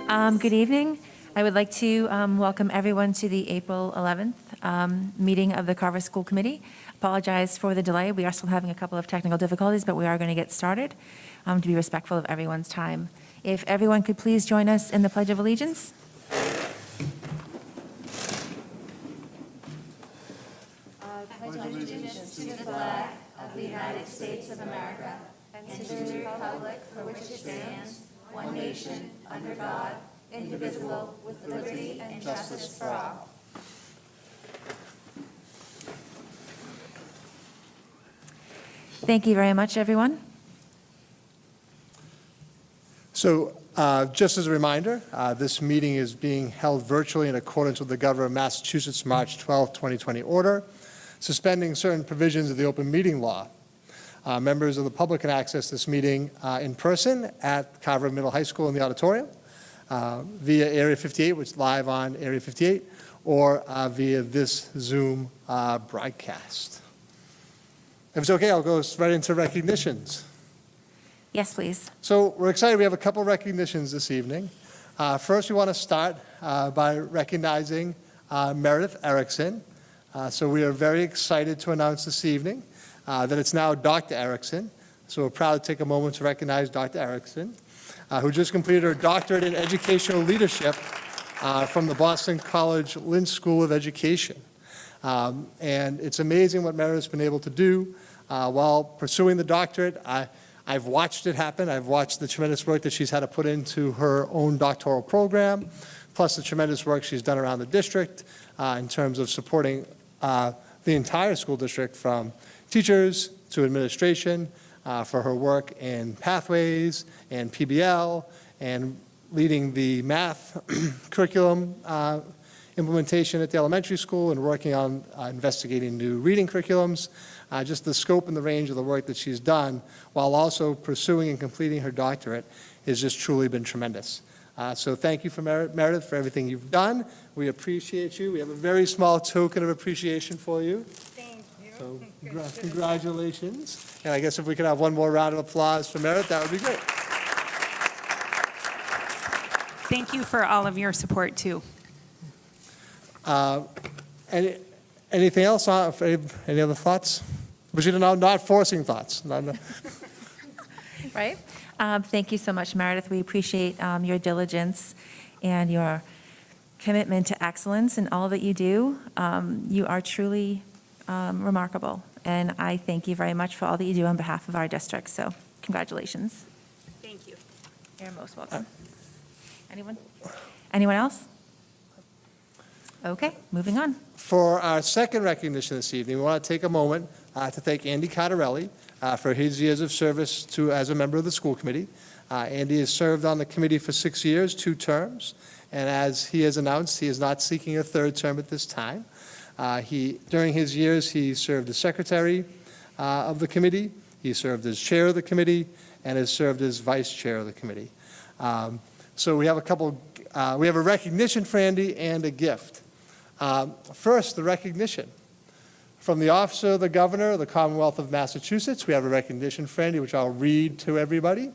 Good evening. I would like to welcome everyone to the April 11th meeting of the Carver School Committee. Apologize for the delay. We are still having a couple of technical difficulties, but we are going to get started to be respectful of everyone's time. If everyone could please join us in the Pledge of Allegiance. Pledge allegiance to the flag of the United States of America and to the republic for which it stands, one nation, under God, indivisible, with liberty and justice for all. Thank you very much, everyone. So just as a reminder, this meeting is being held virtually in accordance with the Governor of Massachusetts' March 12, 2020 order, suspending certain provisions of the open meeting law. Members of the public can access this meeting in person at Carver Middle High School in the auditorium, via Area 58, which is live on Area 58, or via this Zoom broadcast. If it's okay, I'll go right into recognitions. Yes, please. So we're excited. We have a couple recognitions this evening. First, we want to start by recognizing Meredith Erickson. So we are very excited to announce this evening that it's now Dr. Erickson. So we're proud to take a moment to recognize Dr. Erickson, who just completed her doctorate in educational leadership from the Boston College Lynch School of Education. And it's amazing what Meredith's been able to do while pursuing the doctorate. I've watched it happen. I've watched the tremendous work that she's had to put into her own doctoral program, plus the tremendous work she's done around the district in terms of supporting the entire school district, from teachers to administration, for her work in pathways and PBL and leading the math curriculum implementation at the elementary school and working on investigating new reading curriculums. Just the scope and the range of the work that she's done while also pursuing and completing her doctorate has just truly been tremendous. So thank you for Meredith for everything you've done. We appreciate you. We have a very small token of appreciation for you. Thank you. So congratulations. And I guess if we could have one more round of applause for Meredith, that would be great. Thank you for all of your support, too. Anything else? Any other thoughts? But you know, not forcing thoughts. Right? Thank you so much, Meredith. We appreciate your diligence and your commitment to excellence in all that you do. You are truly remarkable, and I thank you very much for all that you do on behalf of our district. So congratulations. Thank you. You're most welcome. Anyone else? Okay, moving on. For our second recognition this evening, we want to take a moment to thank Andy Cottarelli for his years of service as a member of the school committee. Andy has served on the committee for 6 years, 2 terms, and as he has announced, he is not seeking a 3rd term at this time. During his years, he served as secretary of the committee, he served as chair of the committee, and has served as vice chair of the committee. So we have we have a recognition for Andy and a gift. First, the recognition. From the Office of the Governor of the Commonwealth of Massachusetts, we have a recognition for Andy, which I'll read to everybody.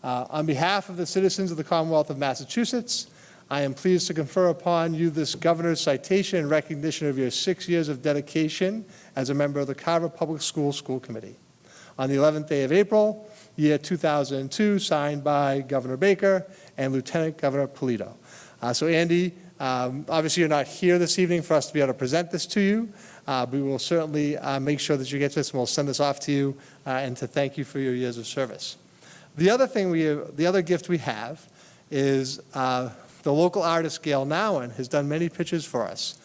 On behalf of the citizens of the Commonwealth of Massachusetts, I am pleased to confer upon you this Governor's citation in recognition of your 6 years of dedication as a member of the Carver Public Schools School Committee. On the 11th day of April, year 2002, signed by Governor Baker and Lieutenant Governor Polito. So Andy, obviously you're not here this evening for us to be able to present this to you. We will certainly make sure that you get this, and we'll send this off to you and to thank you for your years of service. The other gift we have is the local artist Gail Nowen has done many pictures for us.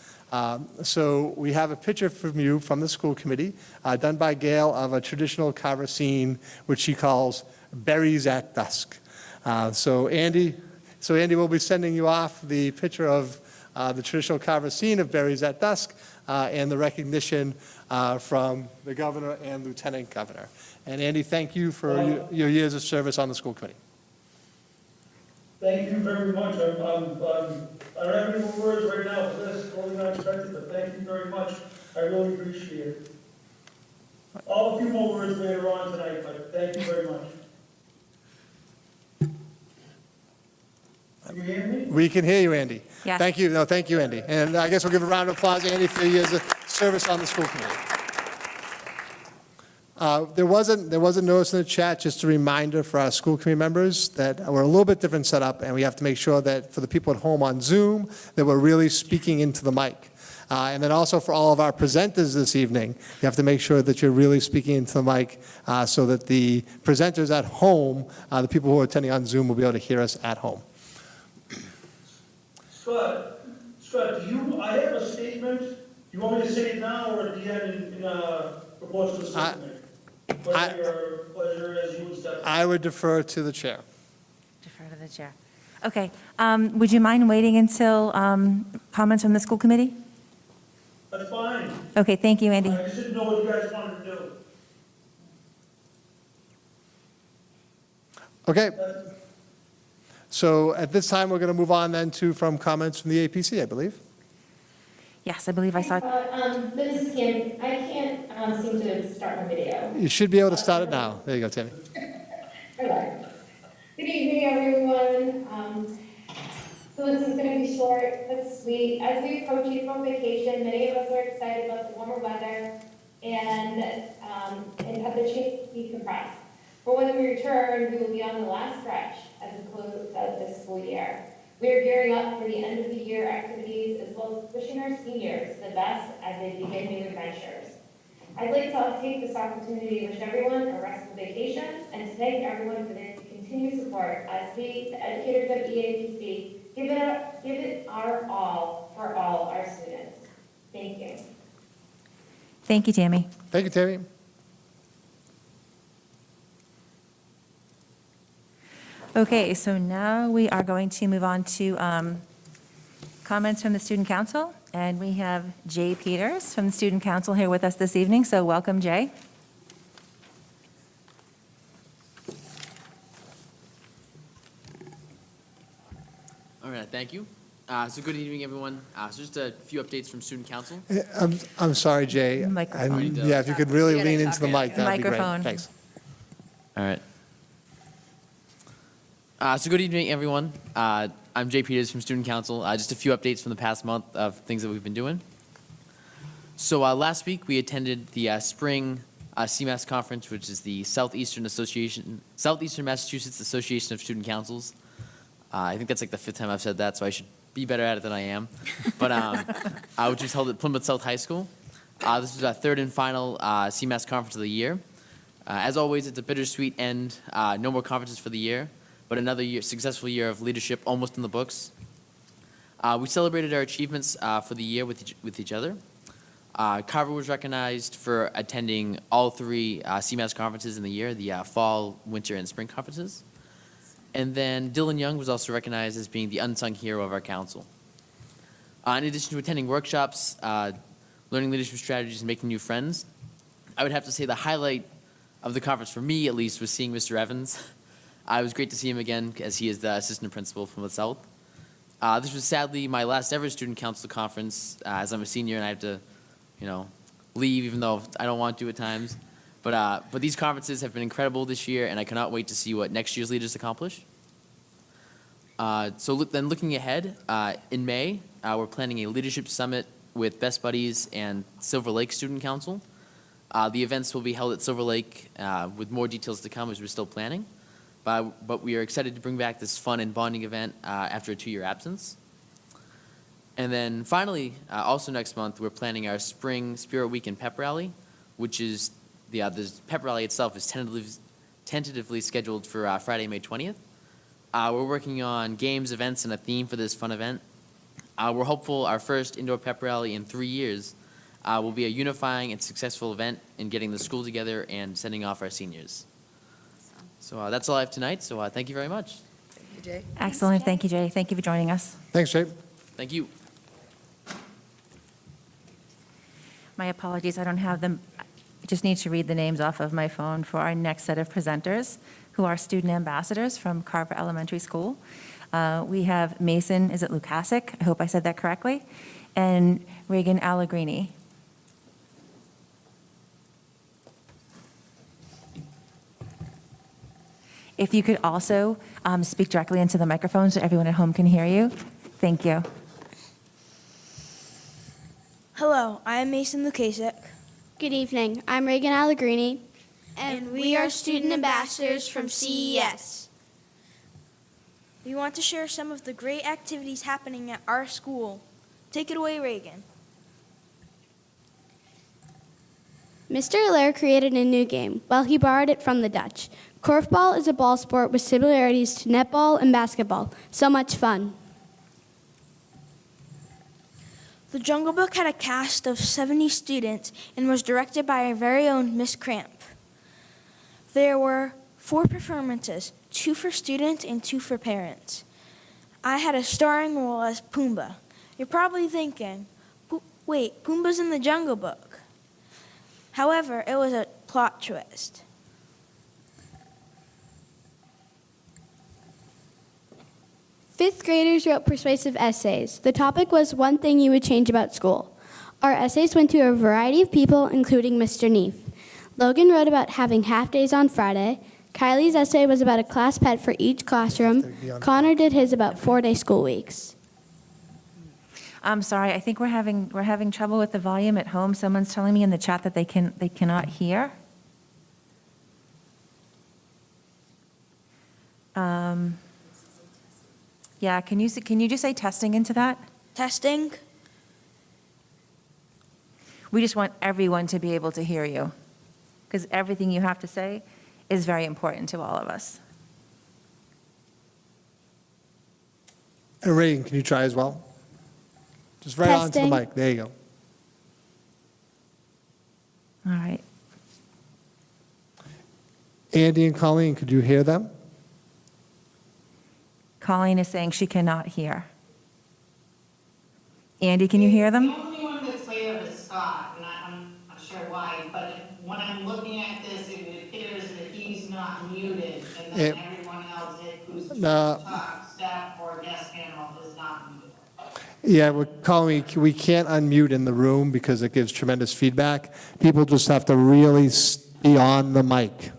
So we have a picture from you from the school committee done by Gail of a traditional Carver scene, which she calls Berries at Dusk. So Andy will be sending you off the picture of the traditional Carver scene of Berries at Dusk and the recognition from the governor and lieutenant governor. And Andy, thank you for your years of service on the school committee. Thank you very much. I don't have any more words right now for this, totally not expected, but thank you very much. I really appreciate it. I'll have a few more words later on tonight, but thank you very much. you hear me? We can hear you, Andy. Yes. Thank you. No, thank you, Andy. And I guess we'll give a round of applause to Andy for your years of service on the school committee. There was a notice in the chat, just a reminder for our school committee members that we're a little bit different setup, and we have to make sure that for the people at home on Zoom, that we're really speaking into the mic. And then also for all of our presenters this evening, you have to make sure that you're really speaking into the mic so that the presenters at home, the people who are attending on Zoom will be able to hear us at home. Scott, I have a statement. Do you want me to say it now or at the end in reports to the subcommittee? Whatever your pleasure as you would step. I would defer to the chair. Defer to the chair. Okay. Would you mind waiting until comments from the school committee? That's fine. Okay, thank you, Andy. I just didn't know what you guys wanted to do. Okay. So at this time, we're going to move on then from comments from the APC, I believe. Yes, I believe I saw. This is Kim. I can't seem to start my video. You should be able to start it now. There you go, Tammy. Hello. Good evening, everyone. So this is going to be short but sweet. As we approach April vacation, many of us are excited about the warmer weather and have the chance to decompress. But when we return, we will be on the last stretch as we close out this school year. We are gearing up for the end of the year activities as well as wishing our seniors the best as they begin new adventures. I'd like to take this opportunity to wish everyone a restful vacation and to thank everyone for their continued support as we, the educators of EAPC, give it our all for all our students. Thank you. Thank you, Tammy. Thank you, Tammy. Okay, so now we are going to move on to comments from the Student Council. And we have Jay Peters from the Student Council here with us this evening. So welcome, Jay. All right, thank you. So good evening, everyone. So just a few updates from Student Council. I'm sorry, Jay. Microphone. Yeah, if you could really lean into the mic, that would be great. Microphone. Thanks. All right. So good evening, everyone. I'm Jay Peters from Student Council. Just a few updates from the past month of things that we've been doing. So last week we attended the spring Cmass conference, which is the Southeastern Massachusetts Association of Student Councils. I think that's like the 5th time I've said that, so I should be better at it than I am. But which was held at Plymouth South High School. This was our 3rd and final Cmass conference of the year. As always, it's a bittersweet end. No more conferences for the year, but another successful year of leadership almost in the books. We celebrated our achievements for the year with each other. Carver was recognized for attending all 3 Cmass conferences in the year, the fall, winter, and spring conferences. And then Dylan Young was also recognized as being the unsung hero of our council. In addition to attending workshops, learning leadership strategies, and making new friends, I would have to say the highlight of the conference, for me at least, was seeing Mr. Evans. It was great to see him again, as he is the assistant principal from the South. This was sadly my last ever student council conference, as I'm a senior and I have to, leave, even though I don't want to at times. But these conferences have been incredible this year, and I cannot wait to see what next year's leaders accomplish. Then looking ahead, in May, we're planning a leadership summit with Best Buddies and Silver Lake Student Council. The events will be held at Silver Lake with more details to come as we're still planning. But we are excited to bring back this fun and bonding event after a 2-year absence. And then finally, also next month, we're planning our Spring Spirit Week and Pep Rally, which is the pep rally itself is tentatively scheduled for Friday, May 20th. We're working on games, events, and a theme for this fun event. We're hopeful our first indoor pep rally in 3 years will be a unifying and successful event in getting the school together and sending off our seniors. So that's all I have tonight, so thank you very much. Thank you, Jay. Excellent. Thank you, Jay. Thank you for joining us. Thanks, Jay. Thank you. My apologies, I don't have them. I just need to read the names off of my phone for our next set of presenters, who are student ambassadors from Carver Elementary School. We have Mason, is it Lukasic? I hope I said that correctly. And Reagan Allegrini. If you could also speak directly into the microphone so everyone at home can hear you. Thank you. Hello, I am Mason Lukasik. Good evening. I'm Reagan Allegrini, and we are student ambassadors from CES. We want to share some of the great activities happening at our school. Take it away, Reagan. Mr. Allaire created a new game. Well, he borrowed it from the Dutch. Korfbal is a ball sport with similarities to netball and basketball. So much fun. The Jungle Book had a cast of 70 students and was directed by our very own Miss Cramp. There were 4 performances, 2 for students and 2 for parents. I had a starring role as Pumbaa. You're probably thinking, wait, Pumbaa's in the Jungle Book. However, it was a plot twist. Fifth graders wrote persuasive essays. The topic was one thing you would change about school. Our essays went to a variety of people, including Mr. Neef. Logan wrote about having half days on Friday. Kylie's essay was about a class pet for each classroom. Connor did his about 4-day school weeks. I'm sorry, I think we're having trouble with the volume at home. Someone's telling me in the chat that they cannot hear. Yeah, can you just say testing into that? Testing. We just want everyone to be able to hear you, because everything you have to say is very important to all of us. And Reagan, can you try as well? Just right onto the Testing. mic. There you go. All right. Andy and Colleen, could you hear them? Colleen is saying she cannot hear. Andy, can you hear The them? only one that's later is Scott, and I'm not sure why, but when I'm looking at this, it appears that he's not muted, and then everyone else who's No. talk, staff, or guest panel is not muted. Yeah, Colleen, we can't unmute in the room because it gives tremendous feedback. People just have to really be on the mic.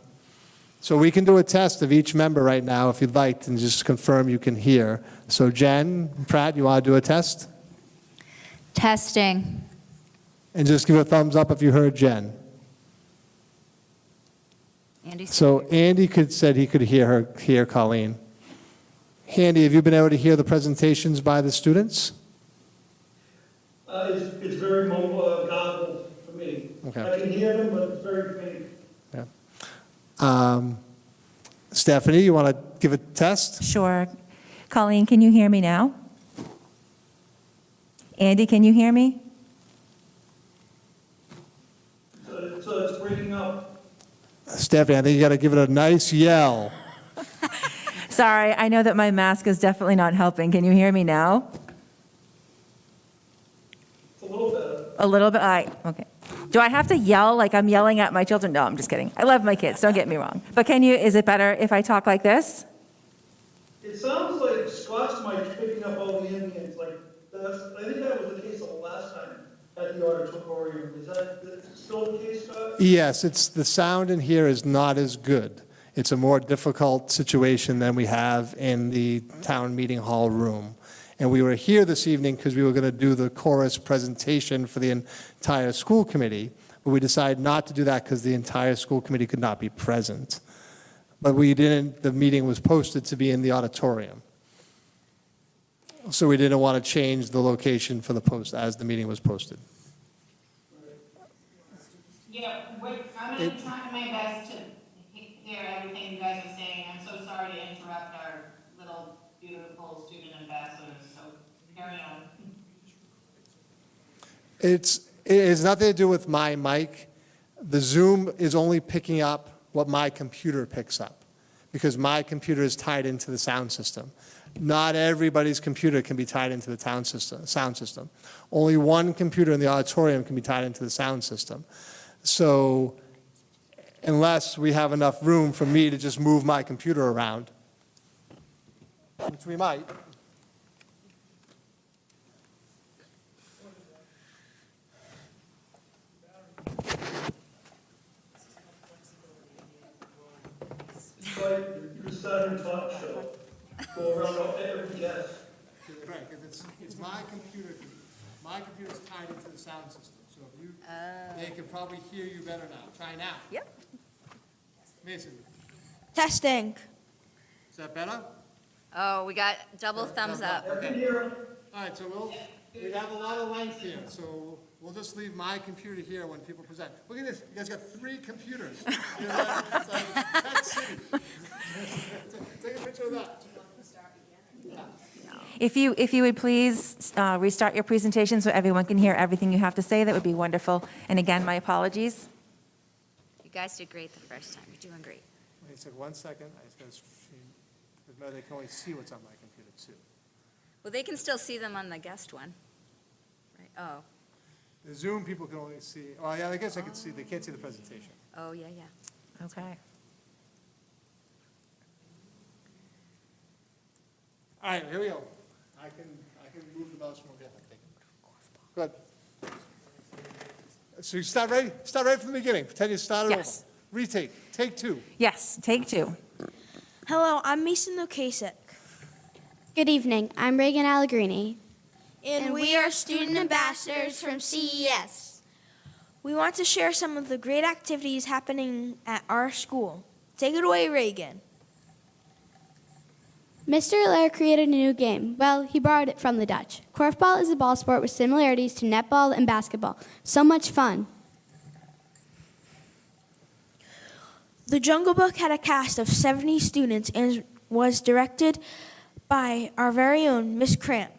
So we can do a test of each member right now if you'd like, and just confirm you can hear. So Jen, Pratt, you want to do a test? Testing. And just give a thumbs up if you heard Jen. Andy? So Andy said he could hear Colleen. Andy, have you been able to hear the presentations by the students? It's very garbled for me. Okay. I can hear them, but it's very faint. Stephanie, you want to give a test? Sure. Colleen, can you hear me now? Andy, can you hear me? So it's breaking up. Stephanie, I think you got to give it a nice yell. Sorry, I know that my mask is definitely not helping. Can you hear me now? It's a little better. A little bit, okay. Do I have to yell like I'm yelling at my children? No, I'm just kidding. I love my kids, don't get me wrong. But is it better if I talk like this? It sounds like Scott's mic picking up all the ambience, I think that was the case the last time at the auditorium. Is that still the case, Scott? Yes, the sound in here is not as good. It's a more difficult situation than we have in the town meeting hall room. And we were here this evening because we were going to do the chorus presentation for the entire school committee, but we decided not to do that because the entire school committee could not be present. But the meeting was posted to be in the auditorium. So we didn't want to change the location for the post as the meeting was posted. Yeah, I'm going to try my best to hear everything you guys are saying. I'm so sorry to interrupt our little beautiful student ambassadors, so carry on. It has nothing to do with my mic. The Zoom is only picking up what my computer picks up because my computer is tied into the sound system. Not everybody's computer can be tied into the sound system. Only one computer in the auditorium can be tied into the sound system. So unless we have enough room for me to just move my computer around, which we might. But you're sound system. So if you, they can probably hear you better now. Try now. Yep. Mason, Testing. is that better? Oh, we got double thumbs up. I can hear. All right, so we have a lot of length here, so we'll just leave my computer here when people present. Look at this, you guys got 3 computers. You know, it's like Tech City. Take a picture of that. If you would please restart your presentation so everyone can hear everything you have to say, that would be wonderful. And again, my apologies. You guys did great the first time. You're doing great. Wait a second, 1 second. I just gotta stream, because they can only see what's on my computer too. Well, they can still see them on the guest one. Right, oh, The Zoom people can only see, oh yeah, I guess I can see, they can't see the presentation. oh, yeah, yeah. Okay. All right, here we go. I can move the mouse from over here, I think. Good. So you start right from the beginning. Pretend you started over. Yes. Retake, take 2. Yes, take 2. Hello, I'm Mason Okasik. Good evening. I'm Reagan Allegrini. And we are student ambassadors from CES. We want to share some of the great activities happening at our school. Take it away, Reagan. Mr. Allaire created a new game. Well, he borrowed it from the Dutch. Korfbal is a ball sport with similarities to netball and basketball. So much fun. The Jungle Book had a cast of 70 students and was directed by our very own Miss Cramp.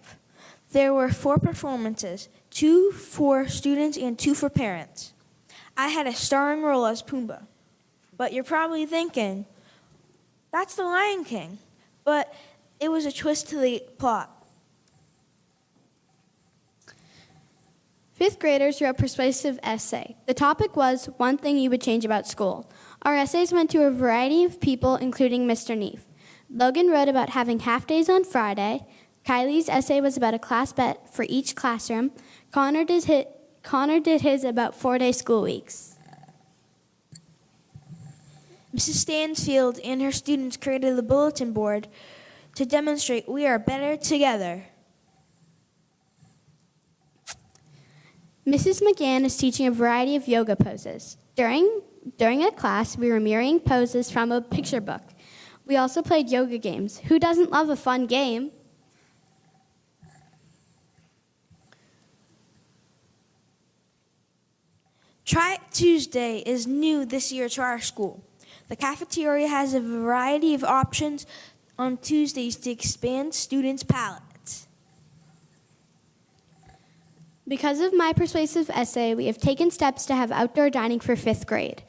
There were 4 performances, 2 for students and 2 for parents. I had a starring role as Pumbaa. But you're probably thinking, that's the Lion King. But it was a twist to the plot. 5th graders wrote Persuasive Essay. The topic was one thing you would change about school. Our essays went to a variety of people, including Mr. Neef. Logan wrote about having half days on Friday. Kylie's essay was about a class bet for each classroom. Connor did his about 4-day school weeks. Mrs. Stansfield and her students created the bulletin board to demonstrate we are better together. Mrs. McGann is teaching a variety of yoga poses. During a class, we were mirroring poses from a picture book. We also played yoga games. Who doesn't love a fun game? Try It Tuesday is new this year to our school. The cafeteria has a variety of options on Tuesdays to expand students' palates. Because of my persuasive essay, we have taken steps to have outdoor dining for 5th grade.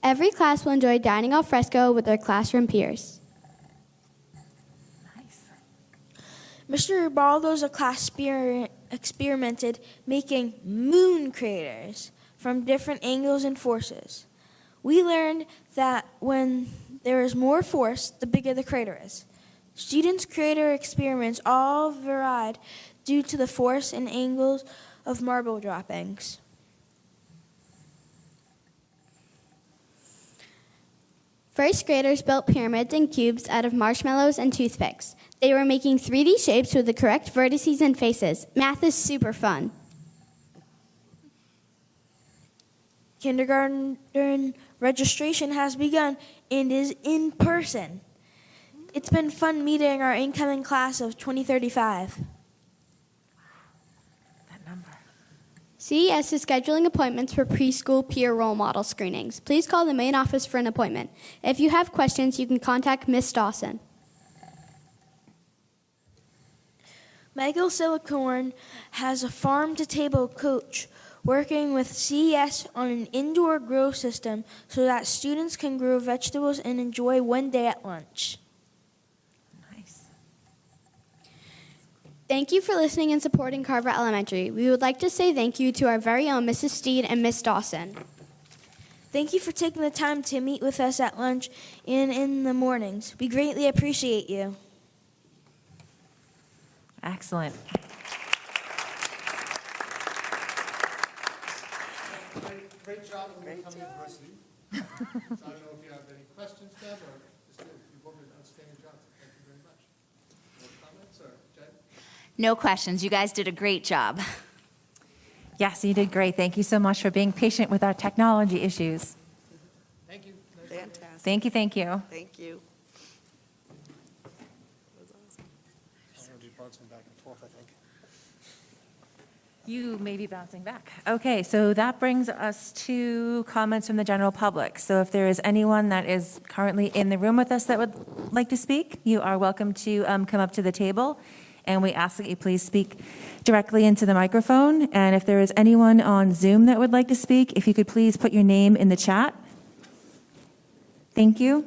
Every class will enjoy dining al fresco with their classroom peers. Nice. Mr. Ubaldo's class experimented making moon craters from different angles and forces. We learned that when there is more force, the bigger the crater is. Students' crater experiments all varied due to the force and angles of marble droppings. First graders built pyramids and cubes out of marshmallows and toothpicks. They were making 3D shapes with the correct vertices and faces. Math is super fun. Kindergarten registration has begun and is in person. It's been fun meeting our incoming class of 2035. That number. CES is scheduling appointments for preschool peer role model screenings. Please call the main office for an appointment. If you have questions, you can contact Miss Dawson. Michael Silicorn has a farm-to-table coach working with CES on an indoor grow system so that students can grow vegetables and enjoy one day at lunch. Nice. Thank you for listening and supporting Carver Elementary. We would like to say thank you to our very own Mrs. Steed and Miss Dawson. Thank you for taking the time to meet with us at lunch and in the mornings. We greatly appreciate you. Excellent. Great job on becoming university. So I don't know if you have any questions, Deb, or just you both did an outstanding job. So thank you very much. Any comments or Jen? No questions. You guys did a great job. Yes, you did great. Thank you so much for being patient with our technology issues. Thank you. Fantastic. Thank you, thank you. Thank you. Back and forth, I think. You may be bouncing back. Okay, so that brings us to comments from the general public. So if there is anyone that is currently in the room with us that would like to speak, you are welcome to come up to the table. And we ask that you please speak directly into the microphone. And if there is anyone on Zoom that would like to speak, if you could please put your name in the chat. Thank you.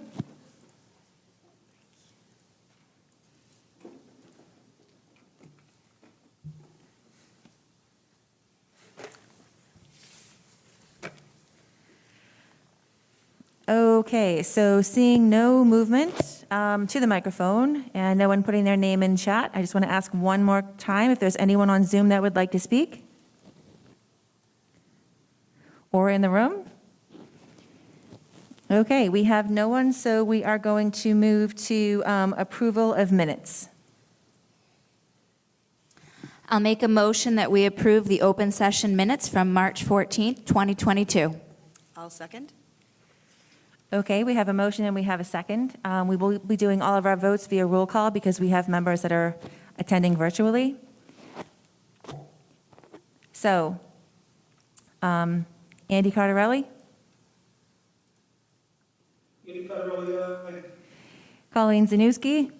Okay, so seeing no movement to the microphone and no one putting their name in chat, I just want to ask one more time if there's anyone on Zoom that would like to speak or in the room. Okay, we have no one, so we are going to move to approval of minutes. I'll make a motion that we approve the open session minutes from March 14th, 2022. I'll second. Okay, we have a motion and we have a second. We will be doing all of our votes via roll call because we have members that are attending virtually. So, Andy Cardarelli, Andy Carver, aye. Colleen Zanussi,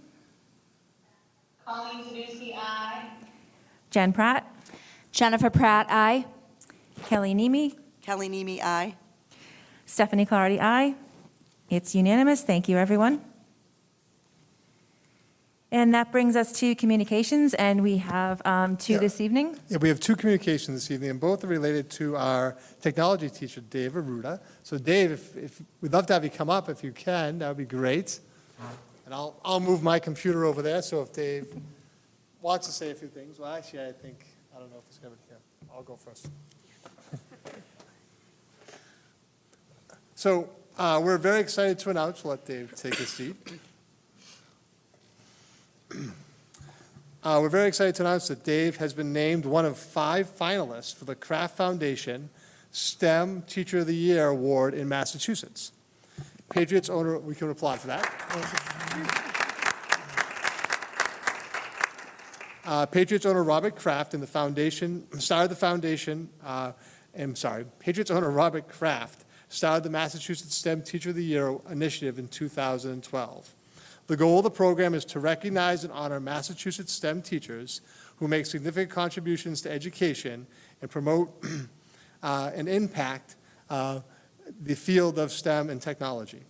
Colleen Zanuski, aye. Jen Pratt, Jennifer Pratt, aye. Kelly Nemi, Kelly Nemi, aye. Stephanie Clarity, aye. It's unanimous. Thank you, everyone. And that brings us to communications, and we have two this evening. Yeah, we have two communications this evening, and both are related to our technology teacher, Dave Aruda. So Dave, if we'd love to have you come up if you can, that would be great. And I'll move my computer over there, so if Dave wants to say a few things, well, actually, I don't know if it's going to be here. I'll go first. So we're very excited to announce, we'll let Dave take his seat. We're very excited to announce that Dave has been named one of 5 finalists for the Kraft Foundation STEM Teacher of the Year Award in Massachusetts. Patriots owner, we can applaud for that. Patriots owner Robert Kraft and the foundation, started the foundation, Patriots owner Robert Kraft started the Massachusetts STEM Teacher of the Year initiative in 2012. The goal of the program is to recognize and honor Massachusetts STEM teachers who make significant contributions to education and promote and impact the field of STEM and technology.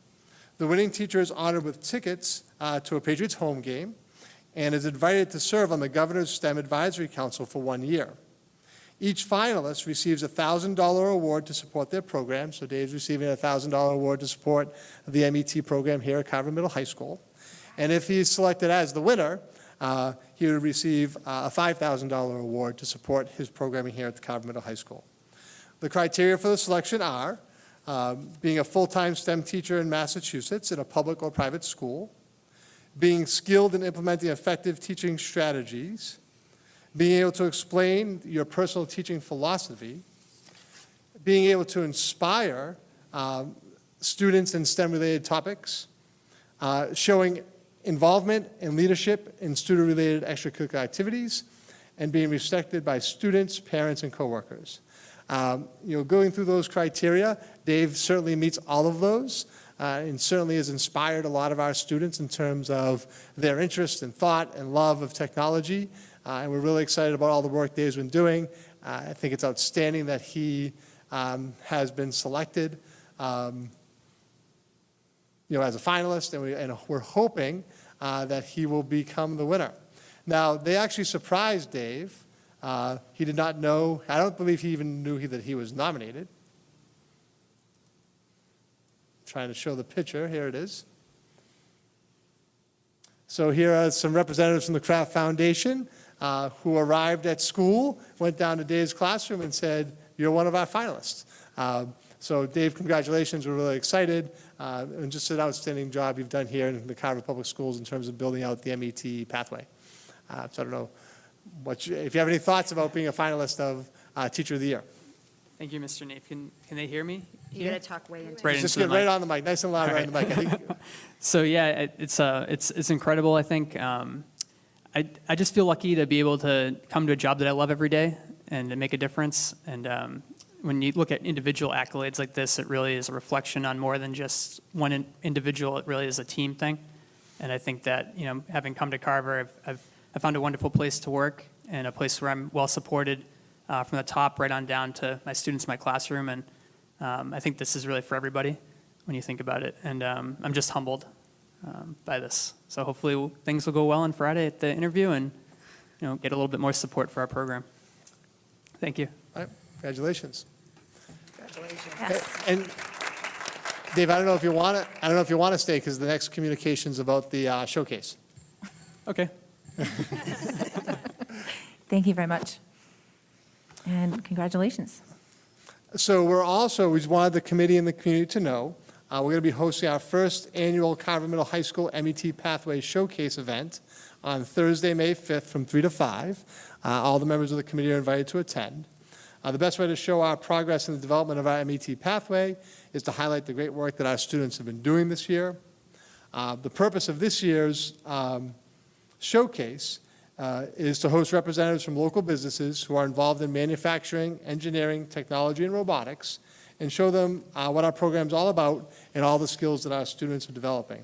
The winning teacher is honored with tickets to a Patriots home game and is invited to serve on the Governor's STEM Advisory Council for 1 year. Each finalist receives a $1,000 award to support their program. So Dave's receiving a $1,000 award to support the MET program here at Carver Middle High School. And if he's selected as the winner, he would receive a $5,000 award to support his programming here at the Carver Middle High School. The criteria for the selection are being a full-time STEM teacher in Massachusetts in a public or private school, being skilled in implementing effective teaching strategies, being able to explain your personal teaching philosophy, being able to inspire students in STEM-related topics, showing involvement and leadership in student-related extracurricular activities, and being respected by students, parents, and coworkers. Going through those criteria, Dave certainly meets all of those, and certainly has inspired a lot of our students in terms of their interest and thought and love of technology. And we're really excited about all the work Dave's been doing. I think it's outstanding that he has been selected as a finalist, and we're hoping that he will become the winner. Now, they actually surprised Dave. He did not know, I don't believe he even knew that he was nominated. Trying to show the picture, here it is. So here are some representatives from the Kraft Foundation who arrived at school, went down to Dave's classroom and said, "You're one of our finalists." So Dave, congratulations, we're really excited, and just an outstanding job you've done here in the Carver Public Schools in terms of building out the MET pathway. So I don't know if you have any thoughts about being a finalist of Teacher of the Year. Thank you, Mr. Nave. Can they hear me? You gotta talk way into Right Just into get the right mic. on the mic, nice and loud, right on the mic. I think So yeah, it's incredible. I think I just feel lucky to be able to come to a job that I love every day and to make a difference. And when you look at individual accolades like this, it really is a reflection on more than just one individual. It really is a team thing. And I think that, you know, having come to Carver, I found a wonderful place to work and a place where I'm well supported from the top right on down to my students in my classroom. And I think this is really for everybody when you think about it. And I'm just humbled by this. So hopefully things will go well on Friday at the interview and, you know, get a little bit more support for our program. Thank you. All right, congratulations. Yes. And Dave, I don't know if you want to stay because the next communication's about the showcase. Okay. Thank you very much. And congratulations. So we just wanted the committee and the community to know, we're going to be hosting our first annual Carver Middle High School MET Pathway Showcase event on Thursday, May 5th from 3 to 5. All the members of the committee are invited to attend. The best way to show our progress in the development of our MET pathway is to highlight the great work that our students have been doing this year. The purpose of this year's showcase is to host representatives from local businesses who are involved in manufacturing, engineering, technology, and robotics, and show them what our program's all about and all the skills that our students are developing.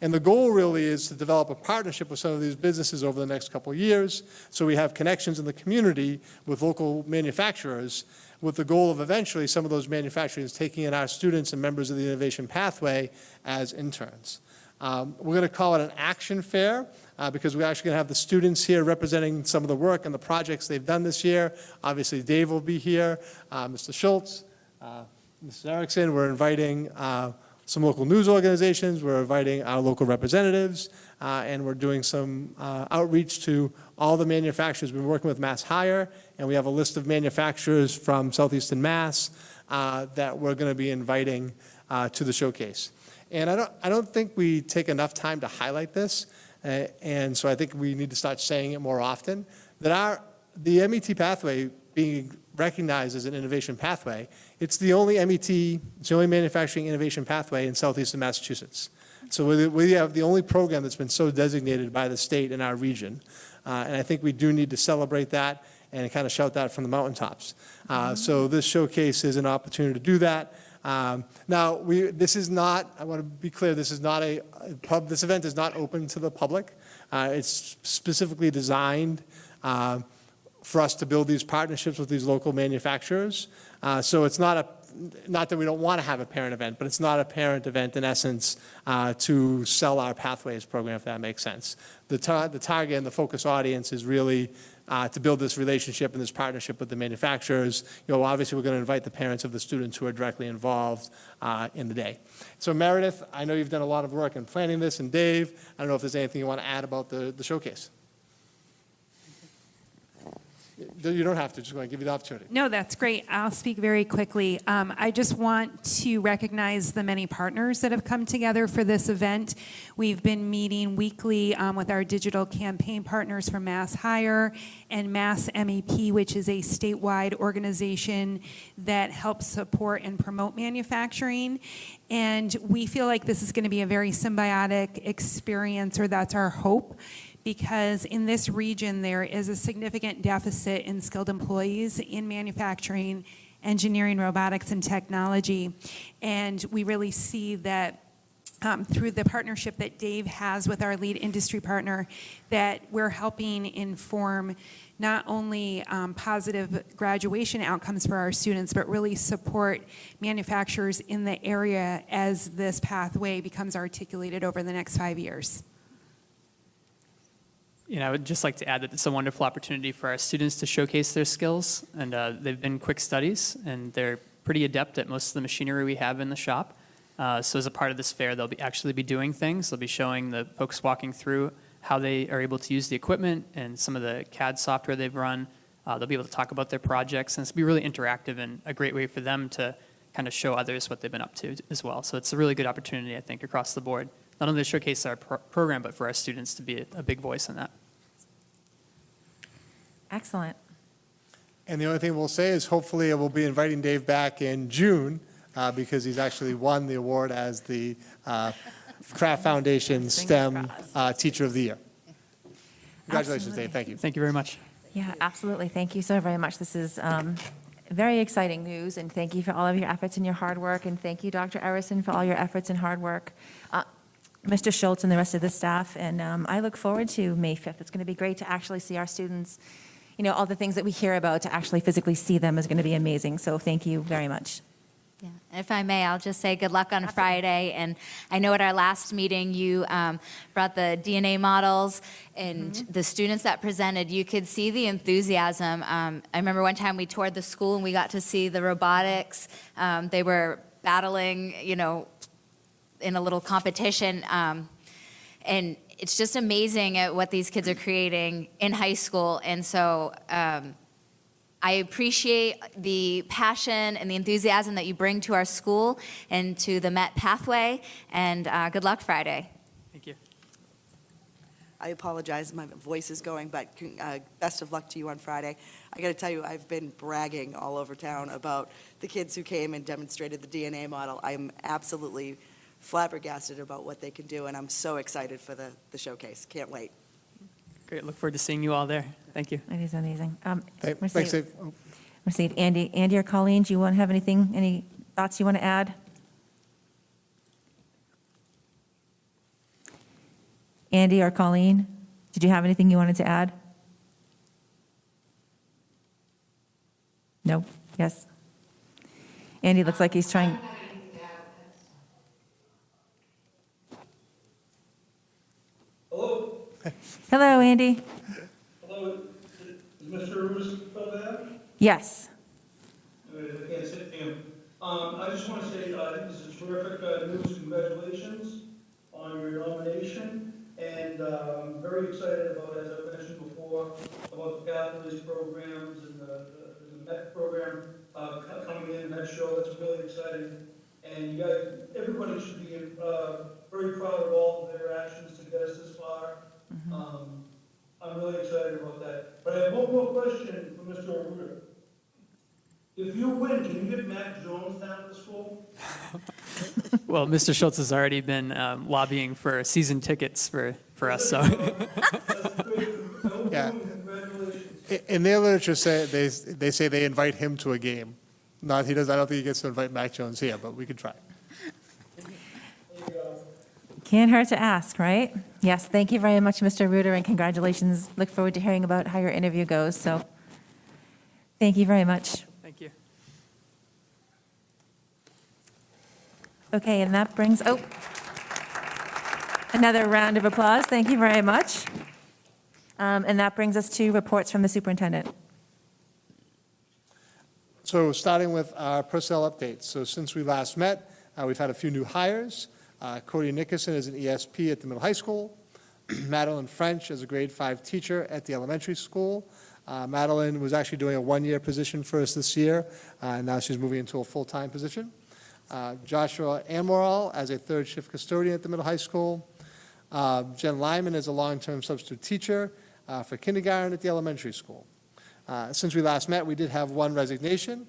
And the goal really is to develop a partnership with some of these businesses over the next couple of years, so we have connections in the community with local manufacturers, with the goal of eventually some of those manufacturers taking in our students and members of the innovation pathway as interns. We're going to call it an action fair because we're actually going to have the students here representing some of the work and the projects they've done this year. Obviously, Dave will be here, Mr. Schultz, Mrs. Erickson. We're inviting some local news organizations. We're inviting our local representatives, and we're doing some outreach to all the manufacturers. We've been working with Mass Hire, and we have a list of manufacturers from Southeastern Mass that we're going to be inviting to the showcase. And I don't think we take enough time to highlight this, and so I think we need to start saying it more often, that the MET pathway being recognized as an innovation pathway, it's the only MET, it's the only manufacturing innovation pathway in southeastern Massachusetts. So we have the only program that's been so designated by the state in our region, and I think we do need to celebrate that and kind of shout that from the mountaintops. So this showcase is an opportunity to do that. Now, this is not, I want to be clear, this is not this event is not open to the public. It's specifically designed for us to build these partnerships with these local manufacturers. So it's not that we don't want to have a parent event, but it's not a parent event in essence to sell our Pathways program, if that makes sense. The target and the focus audience is really to build this relationship and this partnership with the manufacturers. You know, obviously we're going to invite the parents of the students who are directly involved in the day. So Meredith, I know you've done a lot of work in planning this, and Dave, I don't know if there's anything you want to add about the showcase. You don't have to, just want to give you the opportunity. No, that's great. I'll speak very quickly. I just want to recognize the many partners that have come together for this event. We've been meeting weekly with our digital campaign partners from Mass Hire and Mass MEP, which is a statewide organization that helps support and promote manufacturing. And we feel like this is going to be a very symbiotic experience, or that's our hope, because in this region there is a significant deficit in skilled employees in manufacturing, engineering, robotics, and technology. And we really see that through the partnership that Dave has with our lead industry partner, that we're helping inform not only positive graduation outcomes for our students, but really support manufacturers in the area as this pathway becomes articulated over the next 5 years. You know, I would just like to add that it's a wonderful opportunity for our students to showcase their skills, and they've been quick studies, and they're pretty adept at most of the machinery we have in the shop. So as a part of this fair, they'll actually be doing things. They'll be showing the folks walking through how they are able to use the equipment and some of the CAD software they've run. They'll be able to talk about their projects, and it's be really interactive and a great way for them to kind of show others what they've been up to as well. So it's a really good opportunity, I think, across the board, not only to showcase our program, but for our students to be a big voice in that. Excellent. And the only thing we'll say is hopefully we'll be inviting Dave back in June because he's actually won the award as the Kraft Foundation STEM Teacher of the Year. Congratulations, Dave. Thank you. Thank you very much. Yeah, absolutely. Thank you so very much. This is very exciting news, and thank you for all of your efforts and your hard work, and thank you, Dr. Erison, for all your efforts and hard work, Mr. Schultz and the rest of the staff, and I look forward to May 5th. It's going to be great to actually see our students, all the things that we hear about, to actually physically see them is going to be amazing, so thank you very much. Yeah, and if I may, I'll just say good luck on Friday. And I know at our last meeting, you brought the DNA models, and the students that presented, you could see the enthusiasm. I remember one time we toured the school and we got to see the robotics. They were battling, in a little competition. And it's just amazing at what these kids are creating in high school. And so I appreciate the passion and the enthusiasm that you bring to our school and to the MET pathway, and good luck Friday. Thank you. I apologize, my voice is going, but best of luck to you on Friday. I got to tell you, I've been bragging all over town about the kids who came and demonstrated the DNA model. I'm absolutely flabbergasted about what they can do, and I'm so excited for the showcase. Can't wait. Great. Look forward to seeing you all there. Thank you. It is amazing. Thanks, Dave. Receive Andy or Colleen, do you want to have any thoughts you want to add? Andy or Colleen, did you have anything you wanted to add? No? Yes? Andy looks like he's trying. Hello? Hello, Andy. Hello? Is Mr. Rubis still there? Yes. I can't sit him. I just want to say, I think this is terrific news. Congratulations on your nomination. And I'm very excited about, as I mentioned before, about the Pathways programs and the MET program coming in, that show. That's really exciting. And you guys, everybody should be very proud of all of their actions to get us this far. I'm really excited about that. But I have one more question for Mr. Arruda. If you win, can you get Mac Jones down to the school? Well, Mr. Schultz has already been lobbying for season tickets for us, so. Yeah. In their literature, they say they invite him to a game. Not he does. I don't think he gets to invite Mac Jones here, but we could try. Can't hurt to ask, right? Yes, thank you very much, Mr. Reuter, and congratulations. Look forward to hearing about how your interview goes, so thank you very much. Thank you. Okay, and that brings, another round of applause. Thank you very much. And that brings us to reports from the superintendent. So starting with our personnel updates. So since we last met, we've had a few new hires. Cody Nickerson is an ESP at the middle high school. Madeline French is a grade 5 teacher at the elementary school. Madeline was actually doing a one-year position for us this year, and now she's moving into a full-time position. Joshua Amoral as a third shift custodian at the middle high school. Jen Lyman is a long-term substitute teacher for kindergarten at the elementary school. Since we last met, we did have one resignation.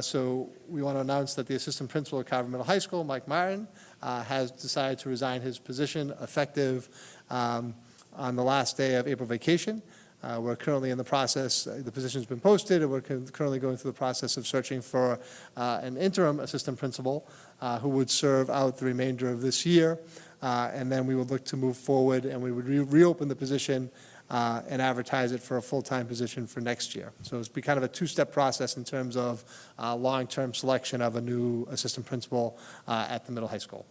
So we want to announce that the assistant principal at Carver Middle High School, Mike Martin, has decided to resign his position effective on the last day of April vacation. We're currently in the process, the position's been posted, and we're currently going through the process of searching for an interim assistant principal who would serve out the remainder of this year. And then we would look to move forward, and we would reopen the position and advertise it for a full-time position for next year. So it's be kind of a two-step process in terms of long-term selection of a new assistant principal at the middle high school.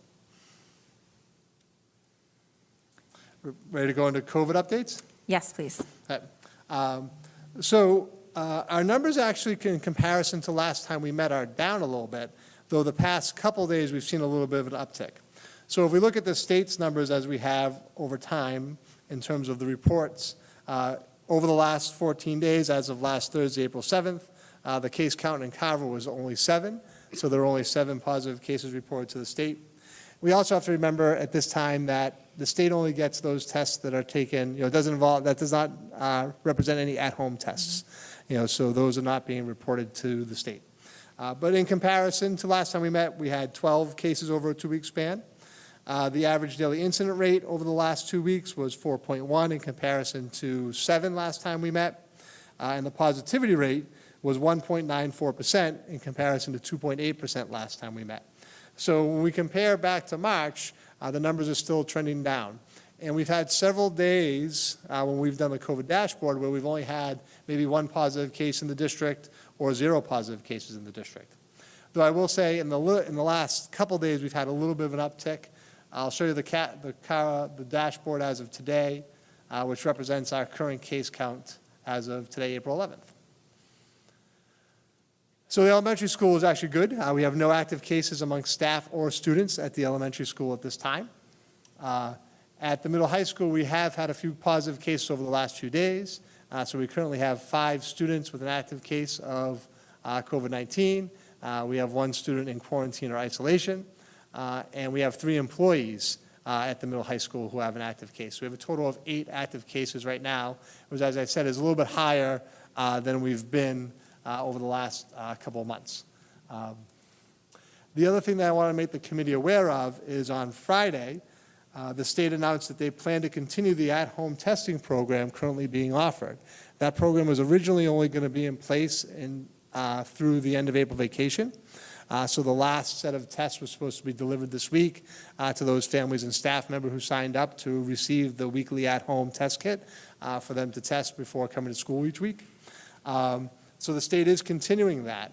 Ready to go into COVID updates? Yes, please. Okay. So our numbers actually, in comparison to last time we met, are down a little bit, though the past couple days we've seen a little bit of an uptick. So if we look at the state's numbers as we have over time in terms of the reports, over the last 14 days, as of last Thursday, April 7th, the case count in Carver was only 7, so there were only 7 positive cases reported to the state. We also have to remember at this time that the state only gets those tests that are taken, it doesn't involve, that does not represent any at-home tests. So those are not being reported to the state. But in comparison to last time we met, we had 12 cases over a 2-week span. The average daily incident rate over the last 2 weeks was 4.1 in comparison to 7 last time we met. And the positivity rate was 1.94% in comparison to 2.8% last time we met. So when we compare back to March, the numbers are still trending down. And we've had several days when we've done the COVID dashboard where we've only had maybe 1 positive case in the district or 0 positive cases in the district. Though I will say in the last couple days we've had a little bit of an uptick. I'll show you the dashboard as of today, which represents our current case count as of today, April 11th. So the elementary school is actually good. We have no active cases among staff or students at the elementary school at this time. At the middle high school, we have had a few positive cases over the last few days. So we currently have 5 students with an active case of COVID-19. We have 1 student in quarantine or isolation. And we have 3 employees at the middle high school who have an active case. So we have a total of 8 active cases right now, which, as I said, is a little bit higher than we've been over the last couple of months. The other thing that I want to make the committee aware of is on Friday, the state announced that they plan to continue the at-home testing program currently being offered. That program was originally only going to be in place through the end of April vacation. So the last set of tests was supposed to be delivered this week to those families and staff members who signed up to receive the weekly at-home test kit for them to test before coming to school each week. So the state is continuing that.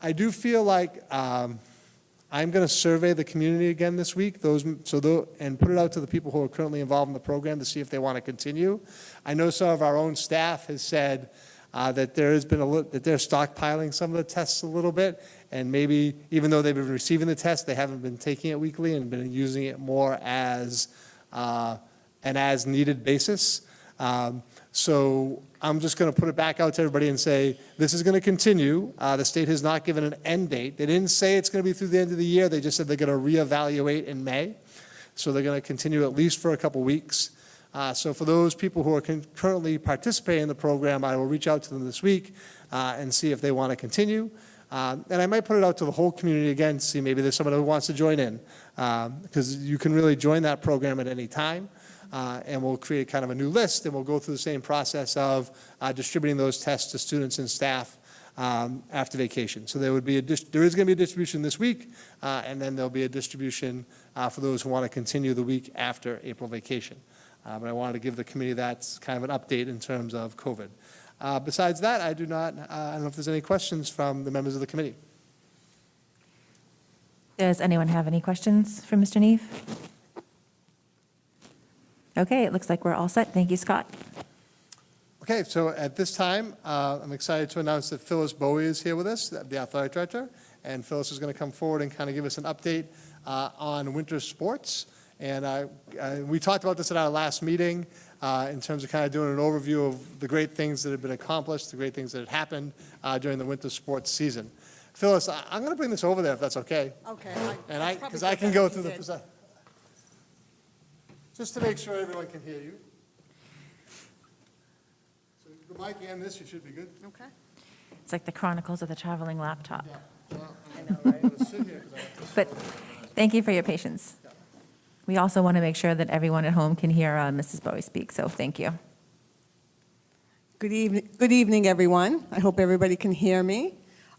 I do feel like I'm going to survey the community again this week, and put it out to the people who are currently involved in the program to see if they want to continue. I know some of our own staff has said that there has been that they're stockpiling some of the tests a little bit, and maybe even though they've been receiving the test, they haven't been taking it weekly and been using it more as an as-needed basis. So I'm just going to put it back out to everybody and say, this is going to continue. The state has not given an end date. They didn't say it's going to be through the end of the year. They just said they're going to reevaluate in May. So they're going to continue at least for a couple weeks. So for those people who are currently participating in the program, I will reach out to them this week and see if they want to continue. And I might put it out to the whole community again to see maybe there's someone who wants to join in. Because you can really join that program at any time. And we'll create kind of a new list, and we'll go through the same process of distributing those tests to students and staff after vacation. So there is going to be a distribution this week, and then there'll be a distribution for those who want to continue the week after April vacation. But I wanted to give the committee that kind of an update in terms of COVID. Besides that, I don't know if there's any questions from the members of the committee. Does anyone have any questions for Mr. Neve? Okay, it looks like we're all set. Thank you, Scott. Okay, so at this time, I'm excited to announce that Phyllis Bowie is here with us, the athletic director, and Phyllis is going to come forward and kind of give us an update on winter sports. And we talked about this at our last meeting in terms of kind of doing an overview of the great things that have been accomplished, the great things that had happened during the winter sports season. Phyllis, I'm going to bring this over there if that's okay. Okay. Because I can go through the... Just to make sure everyone can hear you. So the mic and this, you should be good. Okay. It's like the Chronicles of the Traveling Laptop. Yeah. Well, I know, right? I'm going to sit here because I have to... But thank you for your patience. Yeah. We also want to make sure that everyone at home can hear Mrs. Bowie speak, so thank you. Good evening, everyone. I hope everybody can hear me.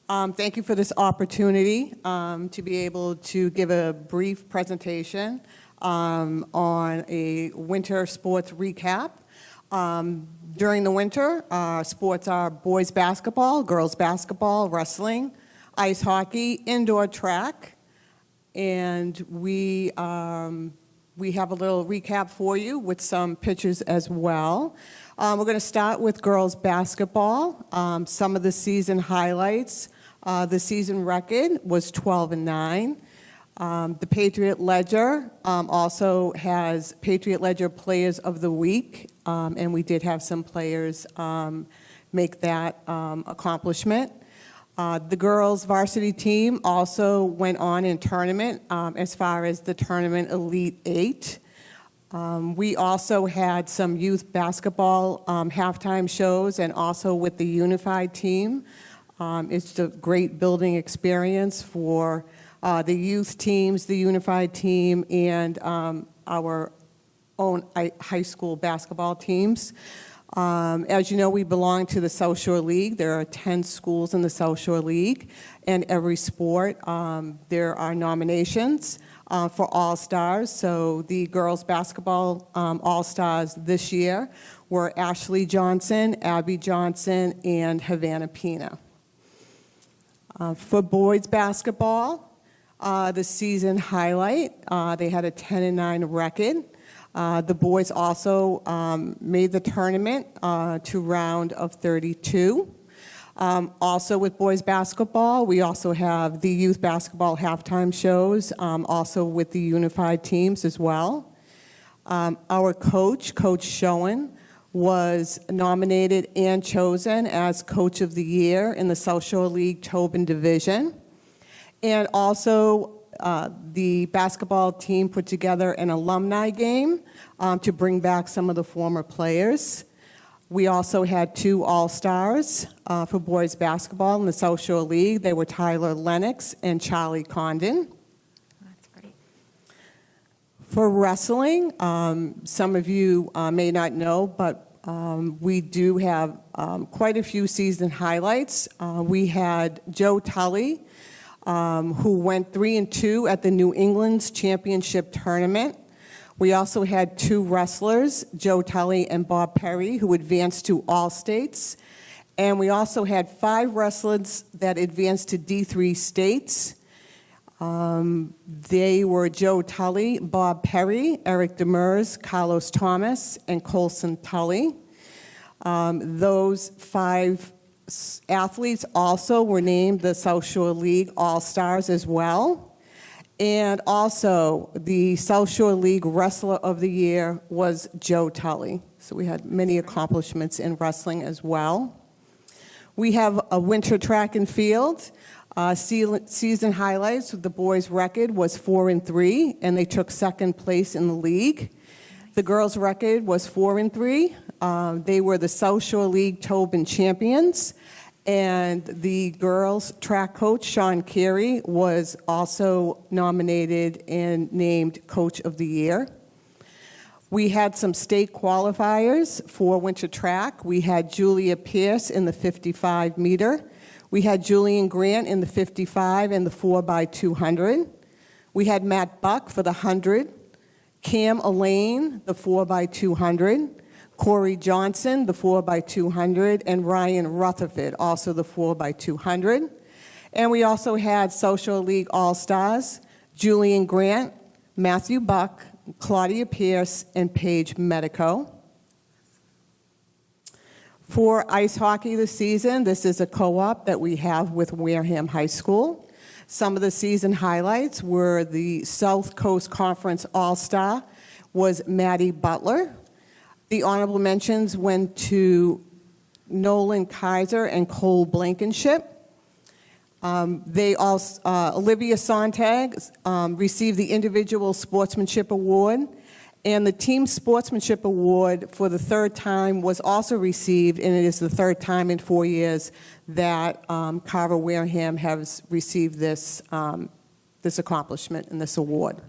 Thank you for this opportunity to be able to give a brief presentation on a winter sports recap. During the winter, sports are boys basketball, girls basketball, wrestling, ice hockey, indoor track, and we have a little recap for you with some pictures as well. We're going to start with girls basketball. Some of the season highlights. The season record was 12-9. The Patriot Ledger also has Patriot Ledger Players of the Week, and we did have some players make that accomplishment. The girls varsity team also went on in tournament as far as the tournament Elite 8. We also had some youth basketball halftime shows, and also with the unified team. It's a great building experience for the youth teams, the unified team, and our own high school basketball teams. As you know, we belong to the South Shore League. There are 10 schools in the South Shore League, and every sport there are nominations for All-Stars. So the girls basketball All-Stars this year were Ashley Johnson, Abby Johnson, and Havana Pina. For boys basketball, the season highlight, they had a 10-9 record. The boys also made the tournament to round of 32. Also with boys basketball, we also have the youth basketball halftime shows, also with the unified teams as well. Our coach, Coach Schoen, was nominated and chosen as Coach of the Year in the South Shore League Tobin Division. And also, the basketball team put together an alumni game to bring back some of the former players. We also had 2 All-Stars for boys basketball in the South Shore League. They were Tyler Lennox and Charlie Condon. That's great. For wrestling, some of you may not know, but we do have quite a few season highlights. We had Joe Tully, who went 3-2 at the New England's Championship Tournament. We also had 2 wrestlers, Joe Tully and Bob Perry, who advanced to All States. And we also had 5 wrestlers that advanced to D3 states. They were Joe Tully, Bob Perry, Eric Demers, Carlos Thomas, and Colson Tully. Those 5 athletes also were named the South Shore League All-Stars as well. And also, the South Shore League Wrestler of the Year was Joe Tully. So we had many accomplishments in wrestling as well. We have a winter track and field. Season highlights, the boys' record was 4-3, and they took 2nd place in the league. The girls' record was 4-3. They were the South Shore League Tobin champions. And the girls' track coach, Sean Carey, was also nominated and named Coach of the Year. We had some state qualifiers for winter track. We had Julia Pierce in the 55-meter. We had Julian Grant in the 55 and the 4x200. We had Matt Buck for the 100. Cam Elaine, the 4x200. Corey Johnson, the 4x200, and Ryan Rutherford, also the 4x200. And we also had South Shore League All-Stars, Julian Grant, Matthew Buck, Claudia Pierce, and Paige Medico. For ice hockey this season, this is a co-op that we have with Wareham High School. Some of the season highlights were the South Coast Conference All-Star was Maddie Butler. The honorable mentions went to Nolan Kaiser and Cole Blankenship. Olivia Sontag received the Individual Sportsmanship Award, and the Team Sportsmanship Award for the 3rd time was also received, and it is the 3rd time in 4 years that Carver Wareham has received this accomplishment and this award.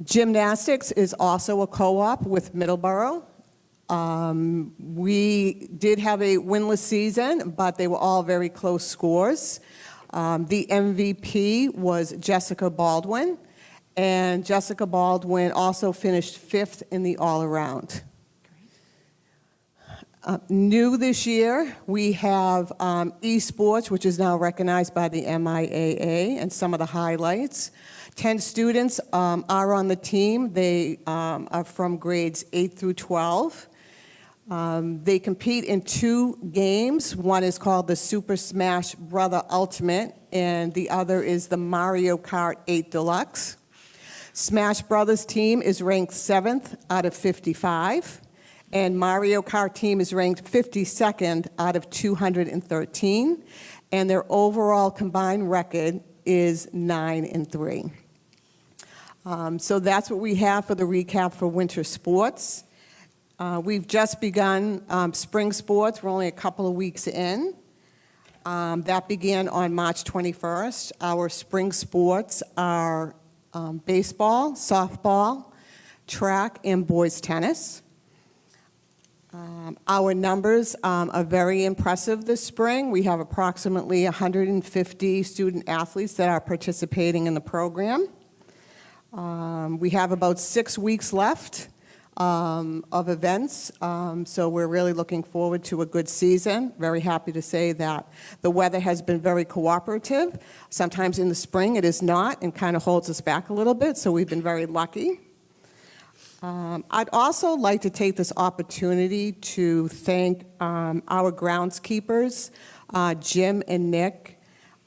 Gymnastics is also a co-op with Middleborough. We did have a winless season, but they were all very close scores. The MVP was Jessica Baldwin, and Jessica Baldwin also finished 5th in the all-around. New this year, we have esports, which is now recognized by the MIAA, and some of the highlights. 10 students are on the team. They are from grades 8 through 12. They compete in 2 games. One is called the Super Smash Brother Ultimate, and the other is the Mario Kart 8 Deluxe. Smash Brothers team is ranked 7th out of 55, and Mario Kart team is ranked 52nd out of 213, and their overall combined record is 9-3. So that's what we have for the recap for winter sports. We've just begun spring sports. We're only a couple of weeks in. That began on March 21st. Our spring sports are baseball, softball, track, and boys tennis. Our numbers are very impressive this spring. We have approximately 150 student athletes that are participating in the program. We have about 6 weeks left of events, so we're really looking forward to a good season. Very happy to say that the weather has been very cooperative. Sometimes in the spring it is not and kind of holds us back a little bit, so we've been very lucky. I'd also like to take this opportunity to thank our groundskeepers, Jim and Nick.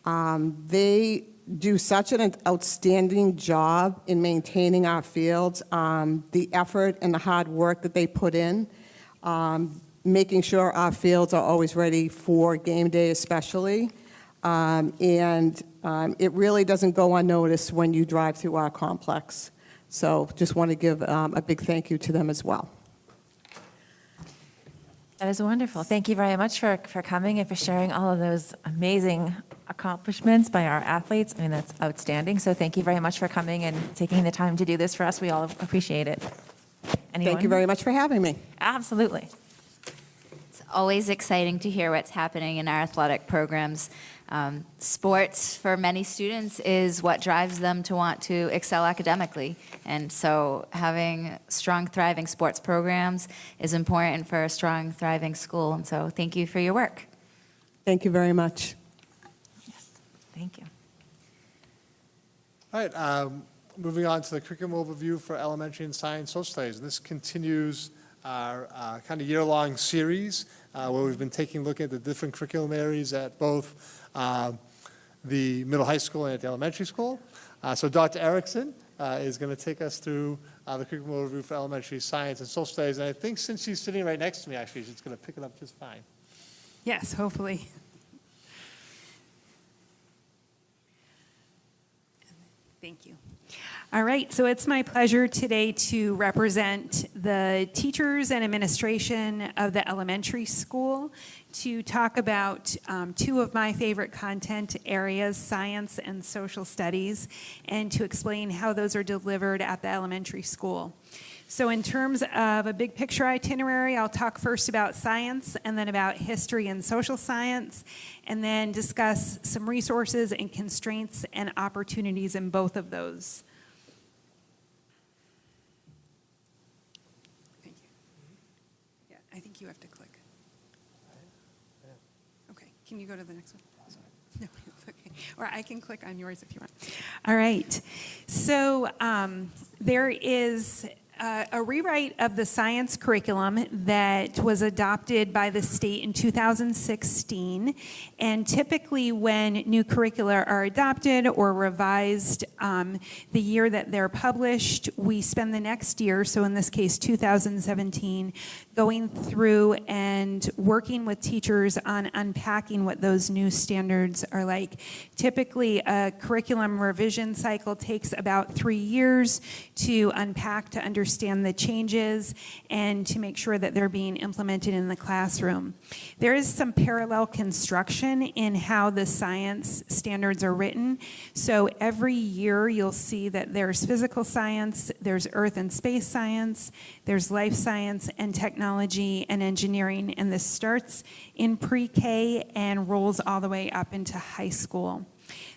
They do such an outstanding job in maintaining our fields, the effort and the hard work that they put in, making sure our fields are always ready for game day especially. It really doesn't go unnoticed when you drive through our complex. So just want to give a big thank you to them as well. That is wonderful. Thank you very much for coming and for sharing all of those amazing accomplishments by our athletes. I mean, that's outstanding. So thank you very much for coming and taking the time to do this for us. We all appreciate it. Anyone? Thank you very much for having me. Absolutely. It's always exciting to hear what's happening in our athletic programs. Sports for many students is what drives them to want to excel academically. And so having strong, thriving sports programs is important for a strong, thriving school. And so thank you for your work. Thank you very much. Yes. Thank you. All right, moving on to the curriculum overview for elementary and science social studies. This continues our kind of year-long series where we've been taking a look at the different curriculum areas at both the middle high school and at the elementary school. So Dr. Erickson is going to take us through the curriculum overview for elementary science and social studies. And I think since she's sitting right next to me, actually, she's going to pick it up just fine. Yes, hopefully. Thank you. All right, so it's my pleasure today to represent the teachers and administration of the elementary school to talk about two of my favorite content areas, science and social studies, and to explain how those are delivered at the elementary school. So in terms of a big picture itinerary, I'll talk first about science and then about history and social science, and then discuss some resources and constraints and opportunities in both of those. Thank you. Yeah, I think you have to click. Okay, can you go to the next one? No, it's okay. Or I can click on yours if you want. All right. So there is a rewrite of the science curriculum that was adopted by the state in 2016. And typically when new curricula are adopted or revised the year that they're published, we spend the next year, so in this case 2017, going through and working with teachers on unpacking what those new standards are like. Typically a curriculum revision cycle takes about 3 years to unpack, to understand the changes and to make sure that they're being implemented in the classroom. There is some parallel construction in how the science standards are written. So every year you'll see that there's physical science, there's earth and space science, there's life science and technology and engineering, and this starts in pre-K and rolls all the way up into high school.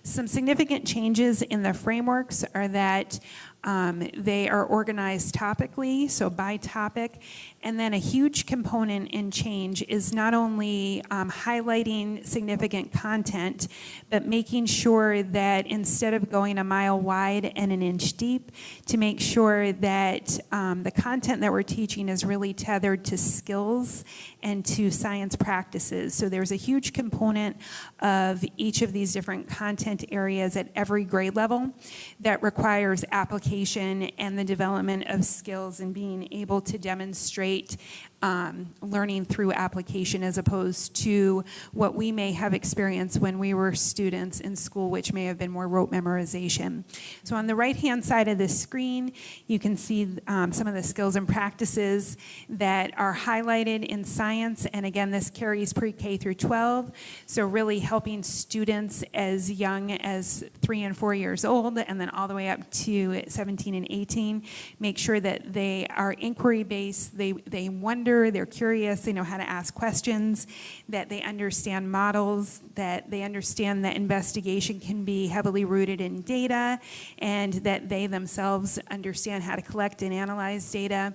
Some significant changes in the frameworks are that they are organized topically, so by topic, and then a huge component in change is not only highlighting significant content, but making sure that instead of going a mile wide and an inch deep, to make sure that the content that we're teaching is really tethered to skills and to science practices. So there's a huge component of each of these different content areas at every grade level that requires application and the development of skills and being able to demonstrate learning through application as opposed to what we may have experienced when we were students in school, which may have been more rote memorization. So on the right-hand side of the screen, you can see some of the skills and practices that are highlighted in science. And again, this carries pre-K through 12. So really helping students as young as 3 and 4 years old, and then all the way up to 17 and 18, make sure that they are inquiry-based, they wonder, they're curious, they know how to ask questions, that they understand models, that they understand that investigation can be heavily rooted in data, and that they themselves understand how to collect and analyze data.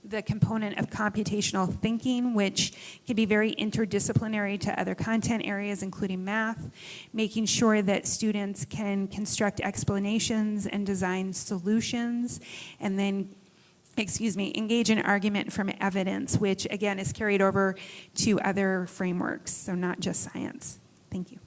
The component of computational thinking, which can be very interdisciplinary to other content areas, including math, making sure that students can construct explanations and design solutions, and then engage in argument from evidence, which again is carried over to other frameworks, so not just science. Thank you.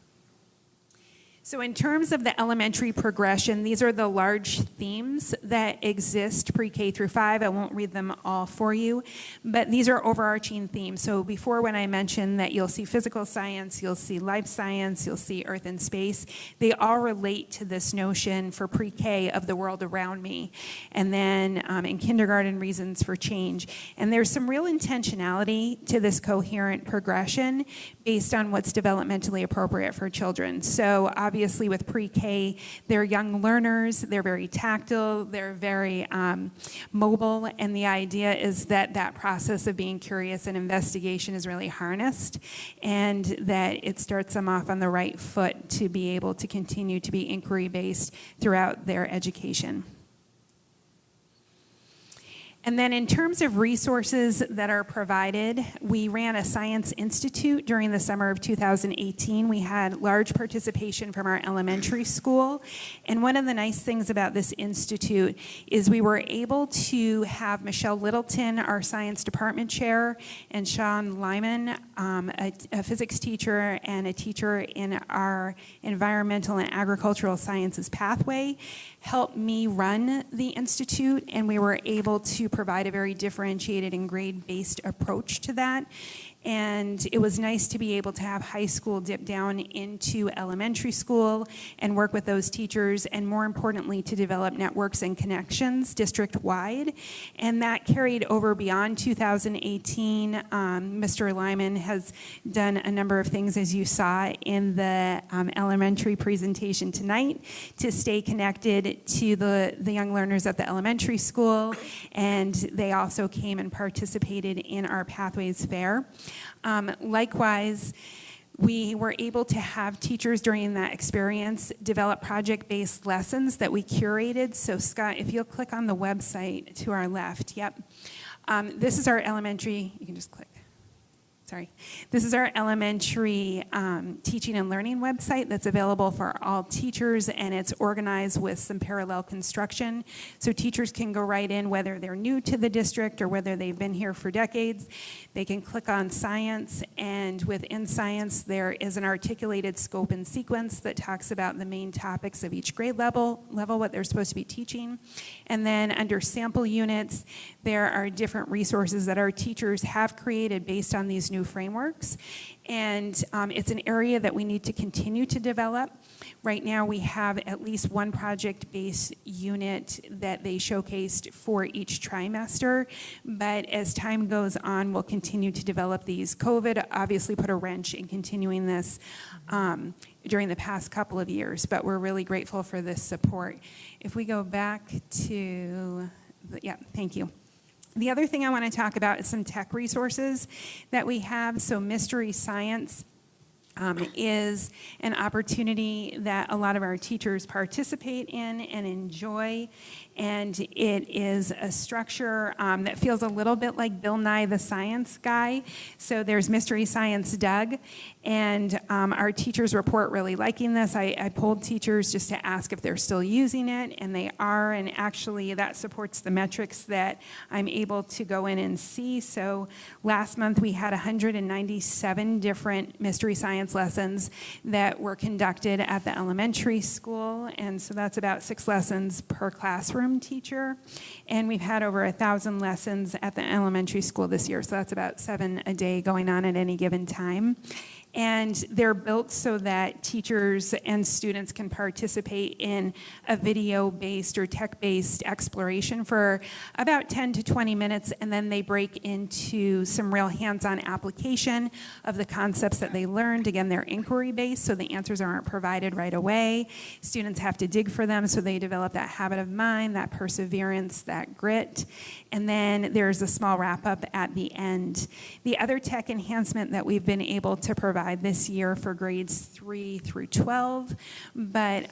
So in terms of the elementary progression, these are the large themes that exist pre-K through 5. I won't read them all for you, but these are overarching themes. So before, when I mentioned that you'll see physical science, you'll see life science, you'll see earth and space, they all relate to this notion for pre-K of the world around me. And then in kindergarten, reasons for change. And there's some real intentionality to this coherent progression based on what's developmentally appropriate for children. So obviously with pre-K, they're young learners, they're very tactile, they're very mobile, and the idea is that that process of being curious and investigation is really harnessed, and that it starts them off on the right foot to be able to continue to be inquiry-based throughout their education. And then in terms of resources that are provided, we ran a science institute during the summer of 2018. We had large participation from our elementary school. And one of the nice things about this institute is we were able to have Michelle Littleton, our science department chair, and Sean Lyman, a physics teacher and a teacher in our environmental and agricultural sciences pathway, help me run the institute, and we were able to provide a very differentiated and grade-based approach to that. And it was nice to be able to have high school dip down into elementary school and work with those teachers, and more importantly, to develop networks and connections district-wide. And that carried over beyond 2018. Mr. Lyman has done a number of things, as you saw in the elementary presentation tonight, to stay connected to the young learners at the elementary school. And they also came and participated in our Pathways Fair. Likewise, we were able to have teachers during that experience develop project-based lessons that we curated. So Scott, if you'll click on the website to our left, yep. This is our elementary, you can just click. Sorry. This is our elementary teaching and learning website that's available for all teachers, and it's organized with some parallel construction. So teachers can go right in, whether they're new to the district or whether they've been here for decades. They can click on science, and within science, there is an articulated scope and sequence that talks about the main topics of each grade level, what they're supposed to be teaching. And then under sample units, there are different resources that our teachers have created based on these new frameworks, and it's an area that we need to continue to develop. Right now we have at least one project-based unit that they showcased for each trimester, but as time goes on, we'll continue to develop these. COVID obviously put a wrench in continuing this during the past couple of years, but we're really grateful for this support. If we go back to, yeah, thank you. The other thing I want to talk about is some tech resources that we have. So Mystery Science is an opportunity that a lot of our teachers participate in and enjoy. And it is a structure that feels a little bit like Bill Nye the Science Guy. So there's Mystery Science Doug, and our teachers report really liking this. I polled teachers just to ask if they're still using it, and they are, and actually that supports the metrics that I'm able to go in and see. So last month we had 197 different Mystery Science science lessons that were conducted at the elementary school. And so that's about 6 lessons per classroom teacher. And we've had over 1,000 lessons at the elementary school this year. So that's about 7 a day going on at any given time. And they're built so that teachers and students can participate in a video-based or tech-based exploration for about 10 to 20 minutes, and then they break into some real hands-on application of the concepts that they learned. Again, they're inquiry-based, so the answers aren't provided right away. Students have to dig for them, so they develop that habit of mind, that perseverance, that grit. And then there's a small wrap-up at the end. The other tech enhancement that we've been able to provide this year for grades 3 through 12, but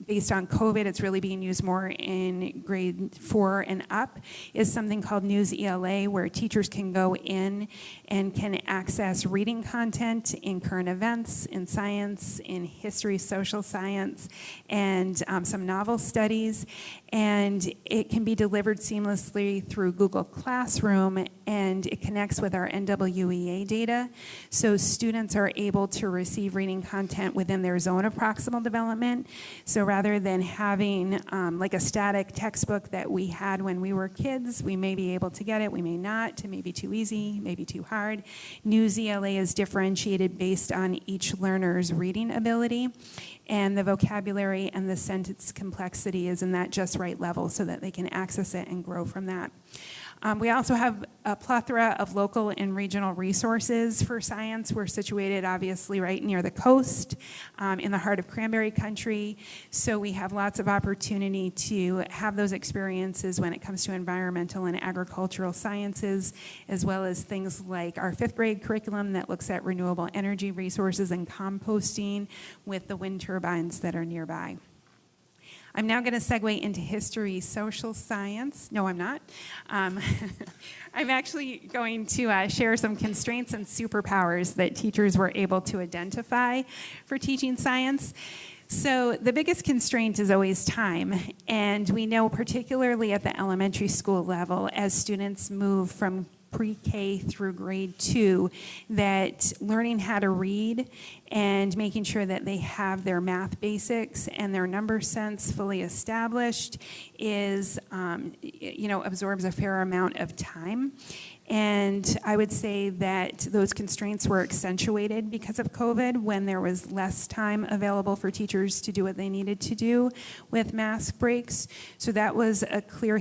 based on COVID, it's really being used more in grade 4 and up, is something called News ELA, where teachers can go in and can access reading content in current events, in science, in history, social science, and some novel studies. And it can be delivered seamlessly through Google Classroom, and it connects with our NWEA data. So students are able to receive reading content within their zone of proximal development. So rather than having like a static textbook that we had when we were kids, we may be able to get it, we may not, it may be too easy, maybe too hard. News ELA is differentiated based on each learner's reading ability, and the vocabulary and the sentence complexity is in that just right level so that they can access it and grow from that. We also have a plethora of local and regional resources for science. We're situated obviously right near the coast, in the heart of cranberry country. So we have lots of opportunity to have those experiences when it comes to environmental and agricultural sciences, as well as things like our 5th grade curriculum that looks at renewable energy resources and composting with the wind turbines that are nearby. I'm now going to segue into history, social science. No, I'm not. I'm actually going to share some constraints and superpowers that teachers were able to identify for teaching science. So the biggest constraint is always time, and we know particularly at the elementary school level, as students move from pre-K through grade 2, that learning how to read and making sure that they have their math basics and their number sense fully established is, absorbs a fair amount of time. And I would say that those constraints were accentuated because of COVID, when there was less time available for teachers to do what they needed to do with mask breaks. So that was a clear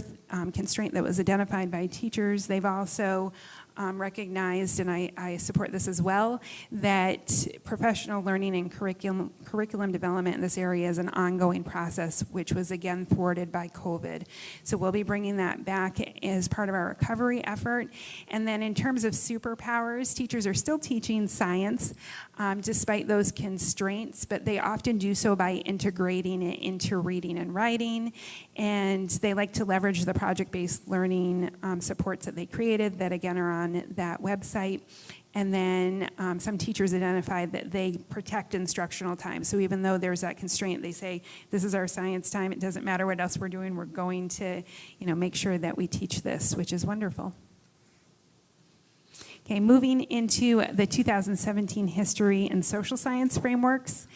constraint that was identified by teachers. They've also recognized, and I support this as well, that professional learning and curriculum development in this area is an ongoing process, which was again thwarted by COVID. So we'll be bringing that back as part of our recovery effort. And then in terms of superpowers, teachers are still teaching science despite those constraints, but they often do so by integrating it into reading and writing. And they like to leverage the project-based learning supports that they created that again are on that website. And then some teachers identified that they protect instructional time. So even though there's that constraint, they say, this is our science time, it doesn't matter what else we're doing, we're going to make sure that we teach this, which is wonderful. Okay, moving into the 2017 history and social science frameworks.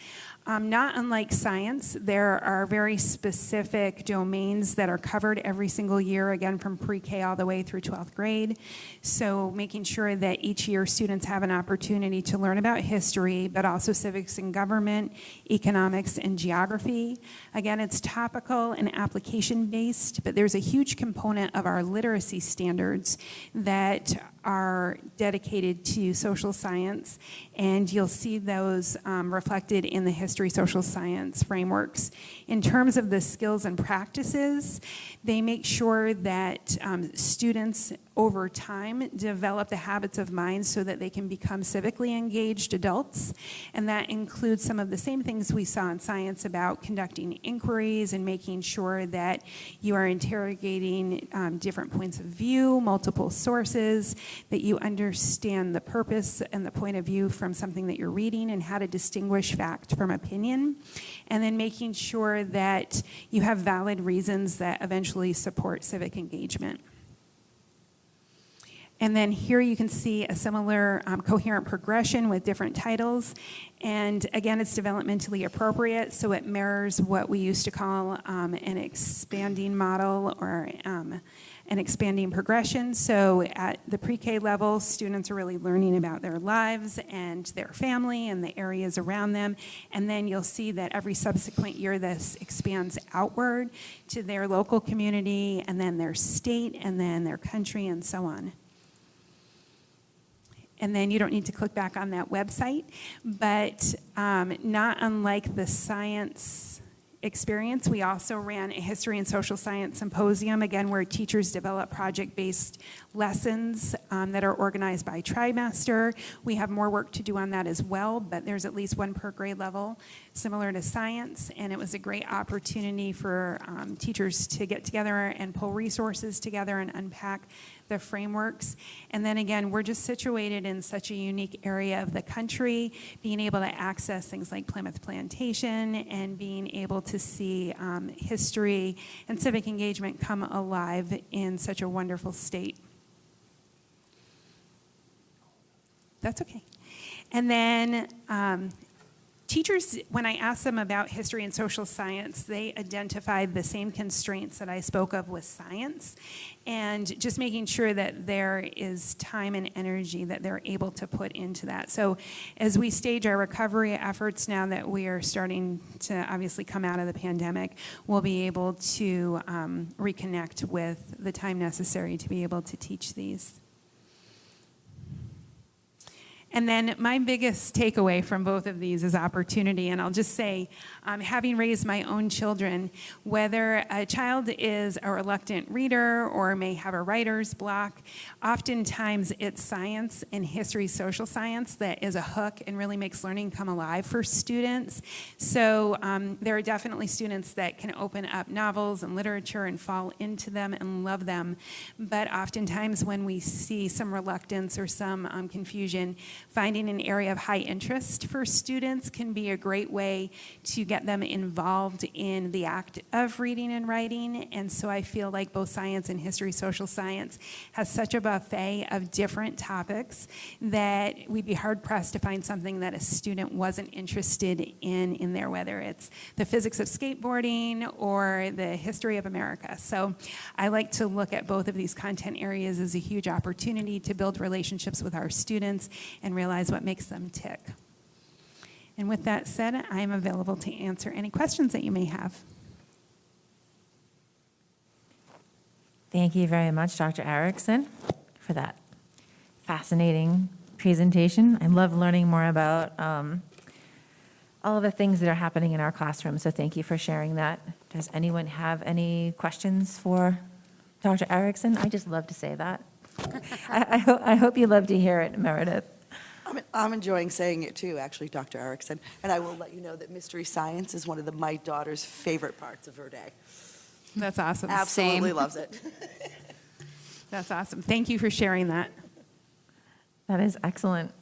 Not unlike science, there are very specific domains that are covered every single year, again, from pre-K all the way through 12th grade. So making sure that each year students have an opportunity to learn about history, but also civics and government, economics, and geography. Again, it's topical and application-based, but there's a huge component of our literacy standards that are dedicated to social science, and you'll see those reflected in the history social science frameworks. In terms of the skills and practices, they make sure that students over time develop the habits of mind so that they can become civically engaged adults, and that includes some of the same things we saw in science about conducting inquiries and making sure that you are interrogating different points of view, multiple sources, that you understand the purpose and the point of view from something that you're reading and how to distinguish fact from opinion, and then making sure that you have valid reasons that eventually support civic engagement. And then here you can see a similar coherent progression with different titles. And again, it's developmentally appropriate, so it mirrors what we used to call an expanding model or an expanding progression. So at the pre-K level, students are really learning about their lives and their family and the areas around them. And then you'll see that every subsequent year, this expands outward to their local community, and then their state, and then their country, and so on. And then you don't need to click back on that website, but not unlike the science experience, we also ran a history and social science symposium, again, where teachers develop project-based lessons that are organized by trimester. We have more work to do on that as well, but there's at least one per grade level, similar to science, and it was a great opportunity for teachers to get together and pull resources together and unpack the frameworks. And then again, we're just situated in such a unique area of the country, being able to access things like Plymouth Plantation and being able to see history and civic engagement come alive in such a wonderful state. That's okay. And then teachers, when I asked them about history and social science, they identified the same constraints that I spoke of with science, and just making sure that there is time and energy that they're able to put into that. So as we stage our recovery efforts now that we are starting to obviously come out of the pandemic, we'll be able to reconnect with the time necessary to be able to teach these. And then my biggest takeaway from both of these is opportunity. And I'll just say, having raised my own children, whether a child is a reluctant reader or may have a writer's block, oftentimes it's science and history, social science that is a hook and really makes learning come alive for students. So there are definitely students that can open up novels and literature and fall into them and love them. But oftentimes when we see some reluctance or some confusion, finding an area of high interest for students can be a great way to get them involved in the act of reading and writing. And so I feel like both science and history, social science has such a buffet of different topics that we'd be hard pressed to find something that a student wasn't interested in there, whether it's the physics of skateboarding or the history of America. So I like to look at both of these content areas as a huge opportunity to build relationships with our students and realize what makes them tick. And with that said, I am available to answer any questions that you may have. Thank you very much, Dr. Erickson, for that fascinating presentation. I love learning more about all of the things that are happening in our classroom, so thank you for sharing that. Does anyone have any questions for Dr. Erickson? I just love to say that. I hope you love to hear it, Meredith. I'm enjoying saying it too, actually, Dr. Erickson. And I will let you know that mystery science is one of my daughter's favorite parts of her day. That's awesome. Absolutely loves it. That's awesome. Thank you for sharing that. That is excellent.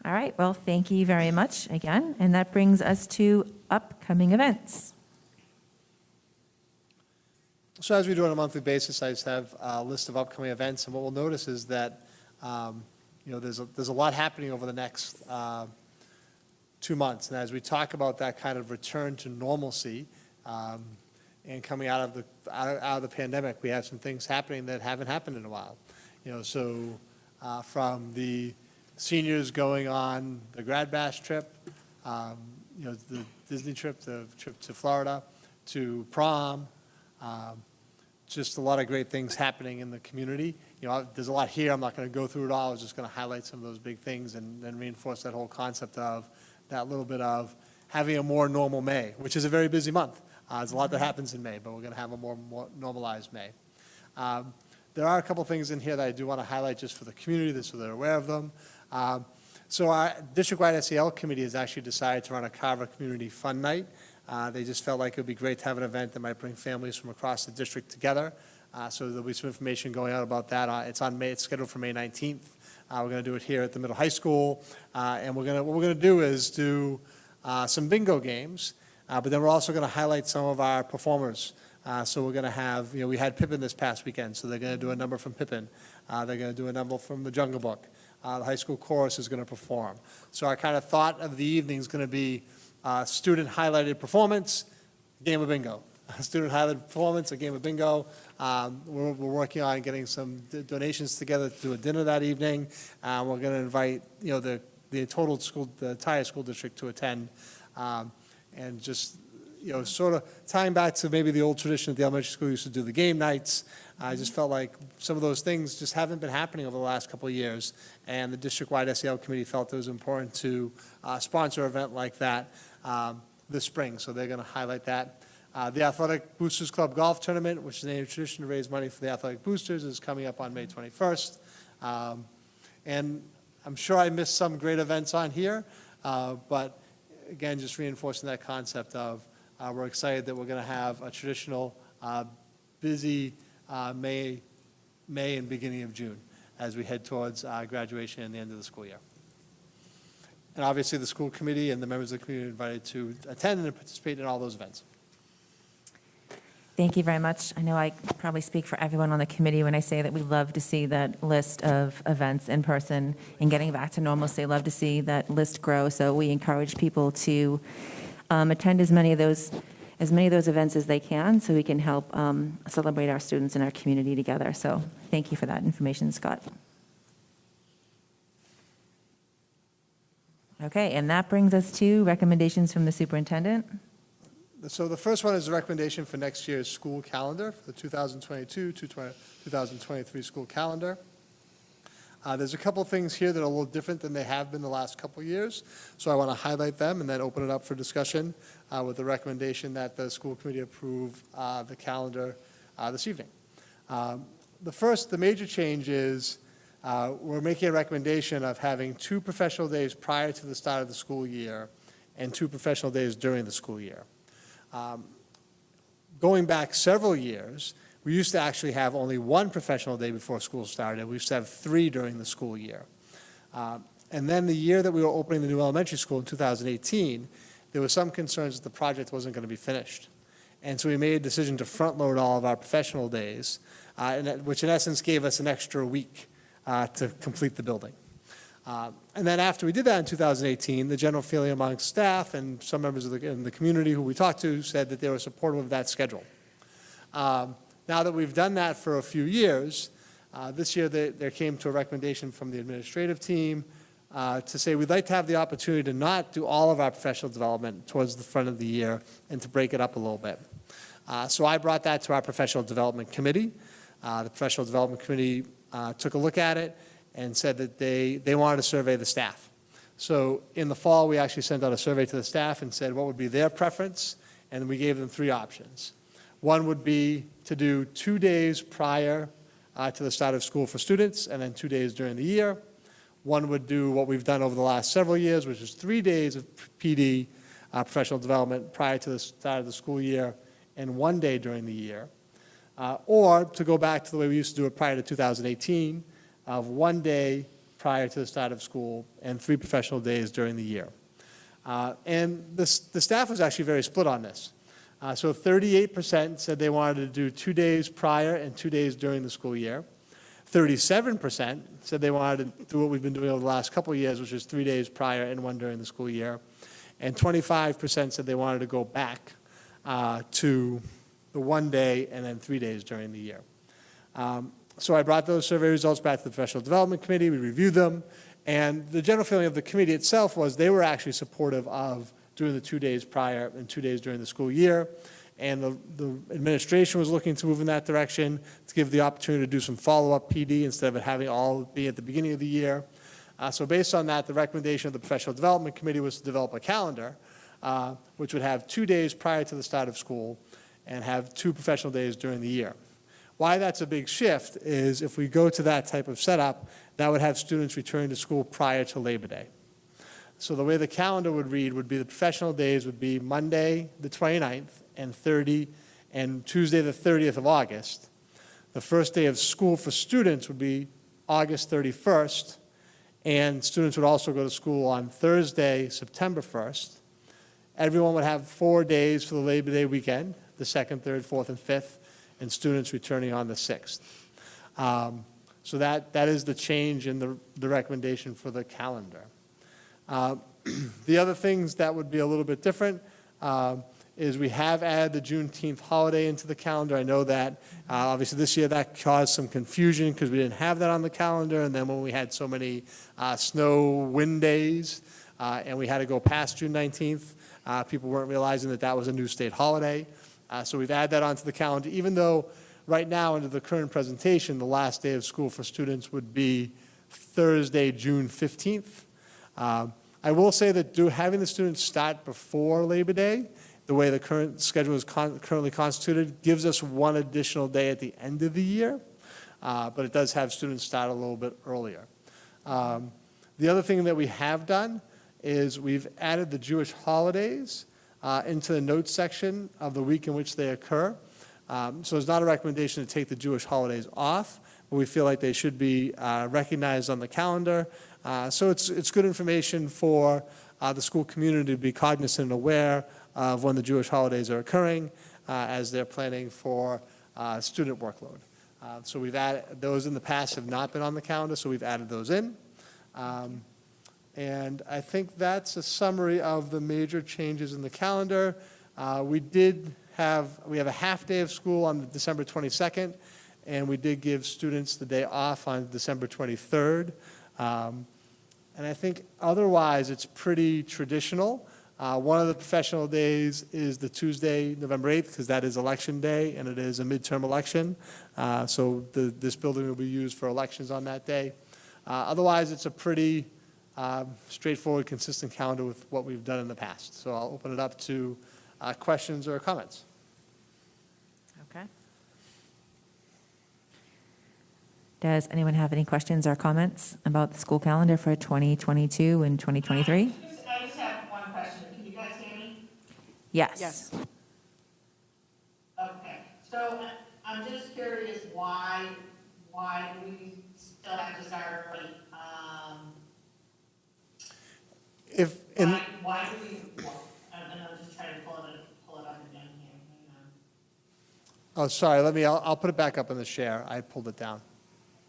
All right, well, thank you very much again, and that brings us to upcoming events. So as we do on a monthly basis, I just have a list of upcoming events, and what we'll notice is that there's a lot happening over the next 2 months. And as we talk about that kind of return to normalcy and coming out of the pandemic, we have some things happening that haven't happened in a while. From the seniors going on the Grad Bash trip, the Disney trip, the trip to Florida, to prom, just a lot of great things happening in the community. There's a lot here. I'm not going to go through it all. I was just going to highlight some of those big things and then reinforce that whole concept of that little bit of having a more normal May, which is a very busy month. There's a lot that happens in May, but we're going to have a more normalized May. There are a couple things in here that I do want to highlight just for the community so they're aware of them. So our district-wide SEL committee has actually decided to run a Carver Community Fun Night. They just felt like it would be great to have an event that might bring families from across the district together. So there'll be some information going out about that. It's scheduled for May 19th. We're going to do it here at the middle high school. And what we're going to do is do some bingo games. But then we're also going to highlight some of our performers So we're going to have, we had Pippin this past weekend, so they're going to do a number from Pippin. They're going to do a number from the Jungle Book. The high school chorus is going to perform. So our kind of thought of the evening is going to be student highlighted performance, game of bingo. Student highlighted performance, a game of bingo. We're working on getting some donations together to do a dinner that evening. We're going to invite, the entire school district to attend. And just, sort of tying back to maybe the old tradition that the elementary school used to do the game nights. I just felt like some of those things just haven't been happening over the last couple of years, and the district-wide SEL committee felt it was important to sponsor an event like that this spring, so they're going to highlight that. The Athletic Boosters Club Golf Tournament, which is an annual tradition to raise money for the athletic boosters, is coming up on May 21st. And I'm sure I missed some great events on here, but again, just reinforcing that concept of we're excited that we're going to have a traditional busy May and beginning of June as we head towards graduation and the end of the school year. And obviously, the school committee and the members of the community are invited to attend and participate in all those events. Thank you very much. I know I probably speak for everyone on the committee when I say that we love to see that list of events in person and getting back to normalcy. Love to see that list grow. So we encourage people to attend as many of those events as they can, so we can help celebrate our students and our community together. So thank you for that information, Scott. Okay, and that brings us to recommendations from the superintendent. So the first one is a recommendation for next year's school calendar, for the 2022-2023 school calendar. There's a couple things here that are a little different than they have been the last couple years, so I want to highlight them and then open it up for discussion with the recommendation that the school committee approve the calendar this evening. The major change is we're making a recommendation of having 2 professional days prior to the start of the school year and 2 professional days during the school year. Going back several years, we used to actually have only 1 professional day before school started. We used to have 3 during the school year. And then the year that we were opening the new elementary school in 2018, there were some concerns that the project wasn't going to be finished. And so we made a decision to front load all of our professional days, which in essence gave us an extra week to complete the building. And then after we did that in 2018, the general feeling among staff and some members of the community who we talked to said that they were supportive of that schedule. Now that we've done that for a few years, this year there came to a recommendation from the administrative team to say we'd like to have the opportunity to not do all of our professional development towards the front of the year and to break it up a little bit. So I brought that to our professional development committee. The professional development committee took a look at it and said that they wanted to survey the staff. So in the fall, we actually sent out a survey to the staff and said what would be their preference, and we gave them 3 options. One would be to do 2 days prior to the start of school for students, and then 2 days during the year. One would do what we've done over the last several years, which is 3 days of PD, professional development, prior to the start of the school year, and 1 day during the year. Or to go back to the way we used to do it prior to 2018, of 1 day prior to the start of school and 3 professional days during the year. And the staff was actually very split on this. So 38% said they wanted to do 2 days prior and 2 days during the school year. 37% said they wanted to do what we've been doing over the last couple of years, which is 3 days prior and 1 during the school year. And 25% said they wanted to go back to the 1 day and then 3 days during the year. So I brought those survey results back to the professional development committee. We reviewed them. And the general feeling of the committee itself was they were actually supportive of doing the 2 days prior and 2 days during the school year. And the administration was looking to move in that direction to give the opportunity to do some follow-up PD instead of it having all be at the beginning of the year. So based on that, the recommendation of the professional development committee was to develop a calendar which would have 2 days prior to the start of school and have 2 professional days during the year. Why that's a big shift is if we go to that type of setup, that would have students return to school prior to Labor Day. So the way the calendar would read would be the professional days would be Monday, the 29th, and Tuesday, the 30th of August. The first day of school for students would be August 31st, and students would also go to school on Thursday, September 1st. Everyone would have 4 days for the Labor Day weekend, the 2nd, 3rd, 4th, and 5th, and students returning on the 6th. So that is the change in the recommendation for the calendar. The other things that would be a little bit different is we have added the Juneteenth holiday into the calendar. I know that obviously this year that caused some confusion because we didn't have that on the calendar, and then when we had so many snow wind days and we had to go past June 19th, people weren't realizing that that was a new state holiday. So we've added that onto the calendar, even though right now under the current presentation, the last day of school for students would be Thursday, June 15th. I will say that having the students start before Labor Day, the way the current schedule is currently constituted, gives us one additional day at the end of the year, but it does have students start a little bit earlier. The other thing that we have done is we've added the Jewish holidays into the notes section of the week in which they occur. So it's not a recommendation to take the Jewish holidays off, but we feel like they should be recognized on the calendar. So it's good information for the school community to be cognizant and aware of when the Jewish holidays are occurring as they're planning for student workload. So we've added, those in the past have not been on the calendar, so we've added those in. And I think that's a summary of the major changes in the calendar. We have a half day of school on December 22nd, and we did give students the day off on December 23rd. And I think otherwise it's pretty traditional. One of the professional days is the Tuesday, November 8th, because that is election day and it is a midterm election. So this building will be used for elections on that day. Otherwise, it's a pretty straightforward, consistent calendar with what we've done in the past. So I'll open it up to questions or comments. Okay. Does anyone have any questions or comments about the school calendar for 2022 and 2023? I just have one question. Can you guys hear me? Yes. Yes. Okay, so I'm just curious why do we still have to start early? Why do we, and I'm just trying to pull it up again here. Hang on. Oh, sorry, I'll put it back up in the share. I pulled it down.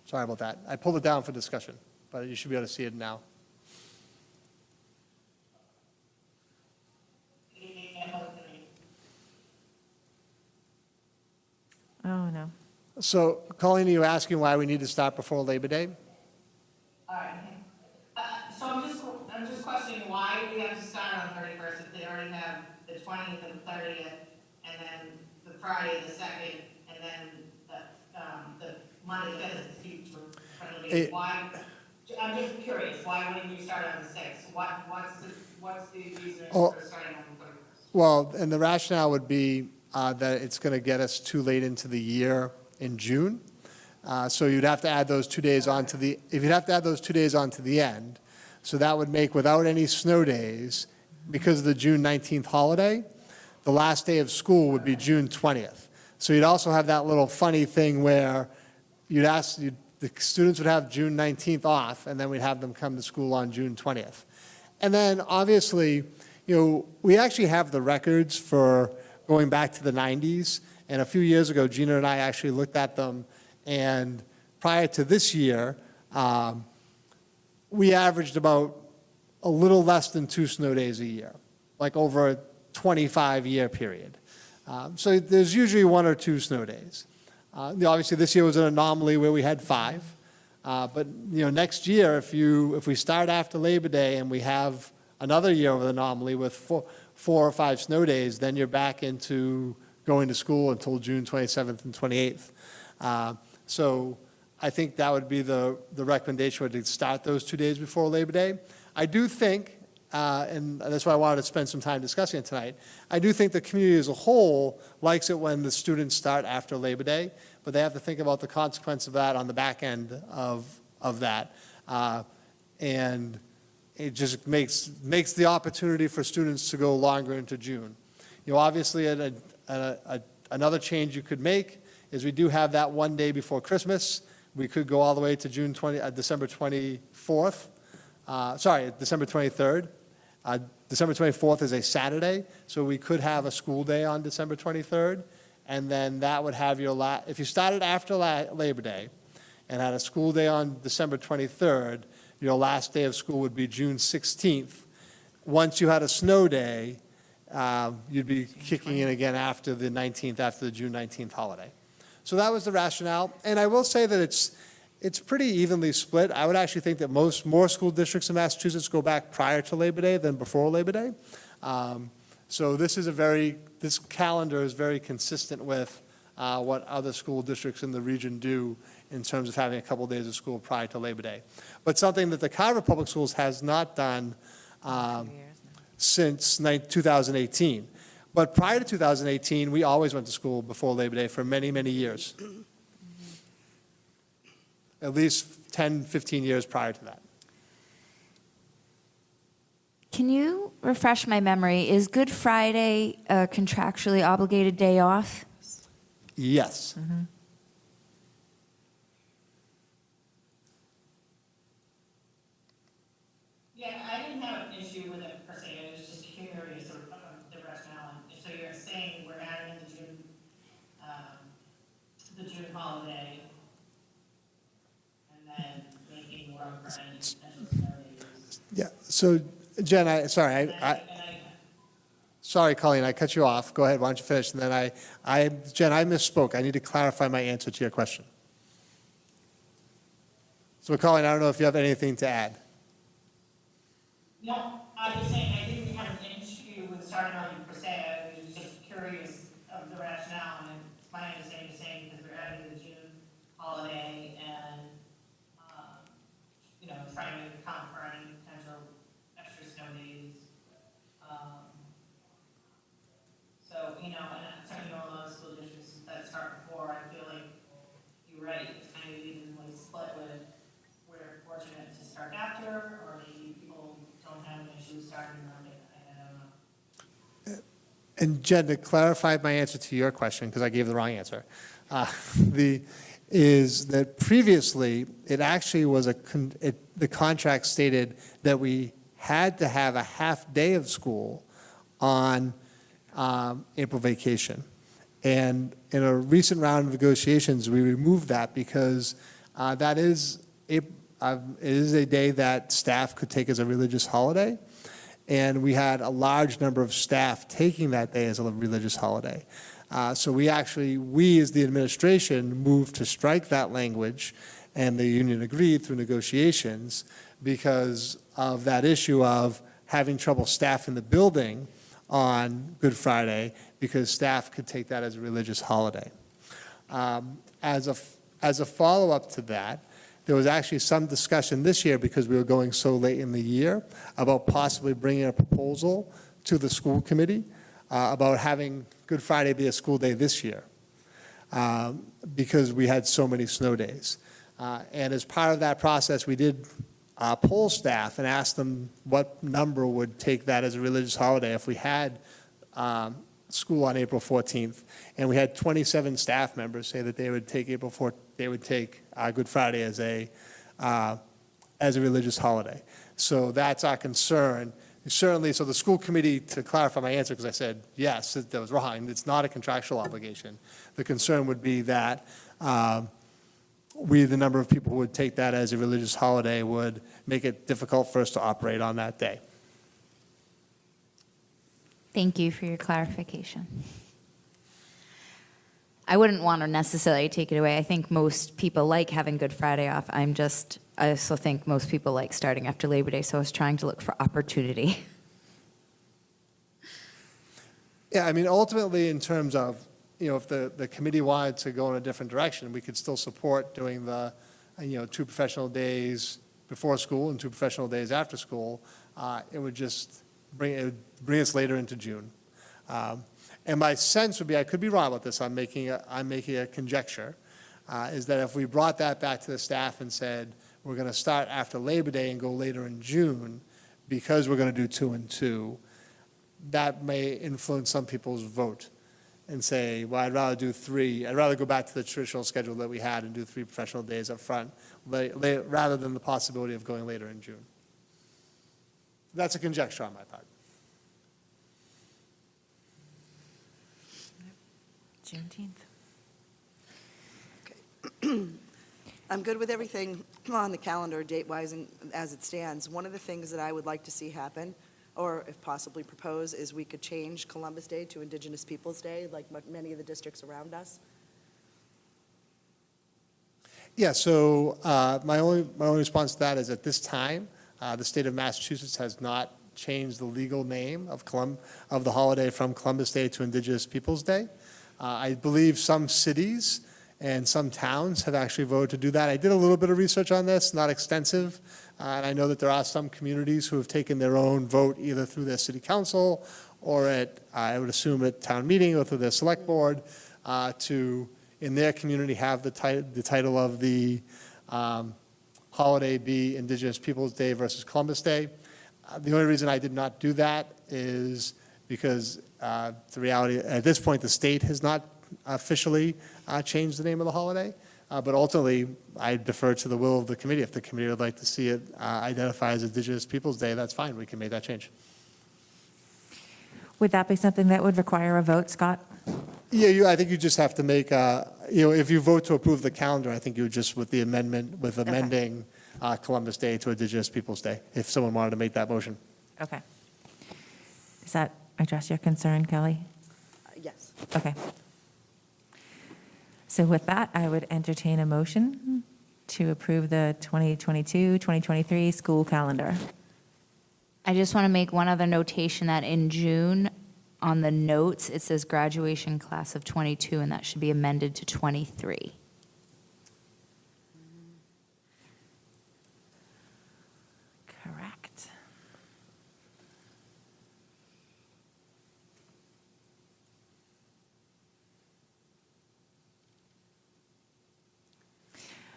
Sorry about that. I pulled it down for discussion, but you should be able to see it now. Oh, no. So, Colleen, are you asking why we need to start before Labor Day? All right. So I'm just questioning why we have to start on 31st if they already have the 20th and 30th, and then the Friday the 2nd, and then the Monday 5th is the future friendly day. Why? I'm just curious. Why wouldn't you start on the 6th? What's the reason for starting on the 31st? Well, and the rationale would be that it's going to get us too late into the year in June. So you'd have to add those 2 days onto the end. So that would make, without any snow days, because of the June 19th holiday, the last day of school would be June 20th. So you'd also have that little funny thing where the students would have June 19th off, and then we'd have them come to school on June 20th. And then, obviously, we actually have the records for going back to the 90s. And a few years ago, Gina and I actually looked at them. And prior to this year, we averaged about a little less than 2 snow days a year, like over a 25-year period. So there's usually 1 or 2 snow days. Obviously, this year was an anomaly where we had 5. But next year, if we start after Labor Day and we have another year of an anomaly with 4 or 5 snow days, then you're back into going to school until June 27th and 28th. So I think that would be the recommendation, would to start those 2 days before Labor Day. I do think, and that's why I wanted to spend some time discussing it tonight, I do think the community as a whole likes it when the students start after Labor Day, but they have to think about the consequence of that on the back end of that. And it just makes the opportunity for students to go longer into June. Obviously, another change you could make is we do have that 1 day before Christmas. We could go all the way to December 24th. December 23rd. December 24th is a Saturday, so we could have a school day on December 23rd, and then that would have your if you started after Labor Day and had a school day on December 23rd, your last day of school would be June 16th. Once you had a snow day, you'd be kicking in again after the 19th, after the June 19th holiday. So that was the rationale, and I will say that it's pretty evenly split. I would actually think that more school districts in Massachusetts go back prior to Labor Day than before Labor Day. So this calendar is very consistent with what other school districts in the region do in terms of having a couple days of school prior to Labor Day. But something that the Carver Public Schools has not done since 2018. But prior to 2018, we always went to school before Labor Day for many, many years. At least 10, 15 years prior to that. Can you refresh my memory? Is Good Friday a contractually obligated day off? Yes. Yeah, I didn't have an issue with it per se, I was just curious of the rationale. So you're saying we're adding in the June holiday, and then making room for any potential snow days. Yeah, so Jen, sorry, Colleen, I cut you off. Go ahead, why don't you finish? And then Jen, I misspoke. I need to clarify my answer to your question. So Colleen, I don't know if you have anything to add. No, I was saying I didn't have an issue with starting early per se, I was just curious of the rationale, and my understanding is saying because we're adding the June holiday and, trying to account for any potential extra snow days. So, and certainly all those school districts that start before, I feel like you're right, it's kind of evenly split with, we're fortunate to start after, or maybe people don't have an issue starting early, I don't know. And Jen, to clarify my answer to your question, because I gave the wrong answer, is that previously, it actually was the contract stated that we had to have a half day of school on April vacation. And in a recent round of negotiations, we removed that because it is a day that staff could take as a religious holiday. And we had a large number of staff taking that day as a religious holiday. So we as the administration, moved to strike that language, and the union agreed through negotiations because of that issue of having trouble staffing the building on Good Friday because staff could take that as a religious holiday. As a follow-up to that, there was actually some discussion this year because we were going so late in the year about possibly bringing a proposal to the school committee about having Good Friday be a school day this year because we had so many snow days. And as part of that process, we did poll staff and ask them what number would take that as a religious holiday if we had school on April 14th. And we had 27 staff members say that they would take Good Friday as a religious holiday. So that's our concern. Certainly, so the school committee, to clarify my answer, because I said, yes, that was wrong, it's not a contractual obligation. The concern would be that the number of people who would take that as a religious holiday would make it difficult for us to operate on that day. Thank you for your clarification. I wouldn't want to necessarily take it away. I think most people like having Good Friday off. I also think most people like starting after Labor Day, so I was trying to look for opportunity. Yeah, I mean, ultimately, in terms of, if the committee wanted to go in a different direction, we could still support doing the, 2 professional days before school and 2 professional days after school. It would just bring us later into June. And my sense would be, I could be wrong about this, I'm making a conjecture, is that if we brought that back to the staff and said, we're going to start after Labor Day and go later in June, because we're going to do 2 and 2, that may influence some people's vote and say, well, I'd rather do 3. I'd rather go back to the traditional schedule that we had and do 3 professional days up front, rather than the possibility of going later in June. That's a conjecture on my part. Juneteenth. I'm good with everything on the calendar, date-wise and as it stands. One of the things that I would like to see happen, or if possibly propose, is we could change Columbus Day to Indigenous Peoples' Day, like many of the districts around us. Yeah, so my only response to that is at this time, the state of Massachusetts has not changed the legal name of the holiday from Columbus Day to Indigenous Peoples' Day. I believe some cities and some towns have actually voted to do that. I did a little bit of research on this, not extensive, and I know that there are some communities who have taken their own vote either through their city council or at, I would assume, at town meeting or through their select board to, in their community, have the title of the holiday be Indigenous Peoples' Day versus Columbus Day. The only reason I did not do that is because the reality, at this point, the state has not officially changed the name of the holiday, but ultimately, I defer to the will of the committee. If the committee would like to see it identified as Indigenous Peoples' Day, that's fine, we can make that change. Would that be something that would require a vote, Scott? Yeah, I think you just have to make, if you vote to approve the calendar, I think you would just, with the amendment, with amending Columbus Day to Indigenous Peoples' Day, if someone wanted to make that motion. Okay. Does that address your concern, Kelly? Yes. Okay. So with that, I would entertain a motion to approve the 2022-2023 school calendar. I just want to make one other notation that in June, on the notes, it says graduation class of 22, and that should be amended to 23. Correct.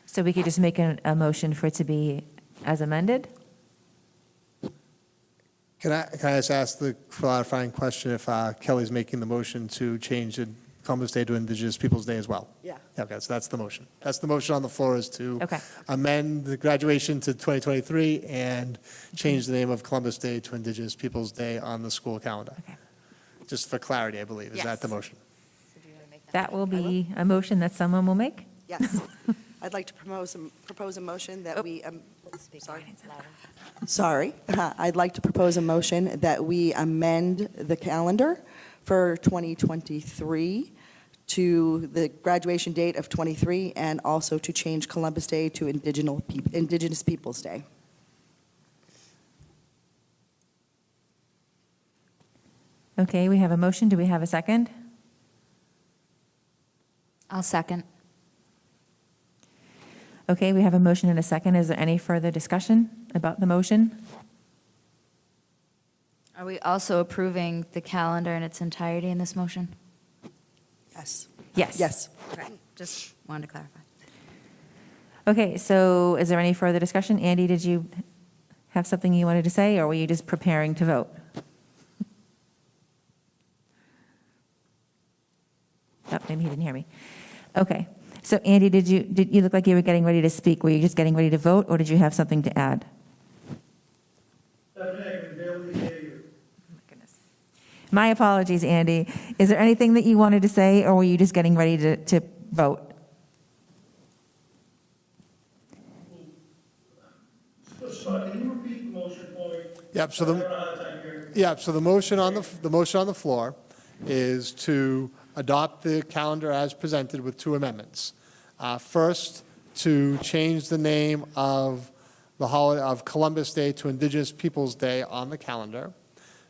So we could just make a motion for it to be as amended? Can I just ask the clarifying question if Kelly's making the motion to change the Columbus Day to Indigenous Peoples' Day as well? Yeah. Okay, so that's the motion. That's the motion on the floor, is to Okay. amend the graduation to 2023 and change the name of Columbus Day to Indigenous Peoples' Day on the school calendar. Okay. Just for clarity, I believe. Is that the motion? That will be a motion that someone will make? Yes. I'd like to propose a motion that we, sorry. I'd like to propose a motion that we amend the calendar for 2023 to the graduation date of 23, and also to change Columbus Day to Indigenous Peoples' Day. Okay, we have a motion. Do we have a second? I'll second. Okay, we have a motion and a second. Is there any further discussion about the motion? Are we also approving the calendar in its entirety in this motion? Yes. Yes. Yes. Okay, just wanted to clarify. Okay, so is there any further discussion? Andy, did you have something you wanted to say, or were you just preparing to vote? Oh, maybe he didn't hear me. Okay, so Andy, did you look like you were getting ready to speak? Were you just getting ready to vote, or did you have something to add? My apologies, Andy. Is there anything that you wanted to say, or were you just getting ready to vote? Scott, can you repeat the motion for me? Yep, so I don't know how to type here. Yeah, so the motion on the floor is to adopt the calendar as presented with two amendments. First, to change the name of the holiday of Columbus Day to Indigenous Peoples' Day on the calendar.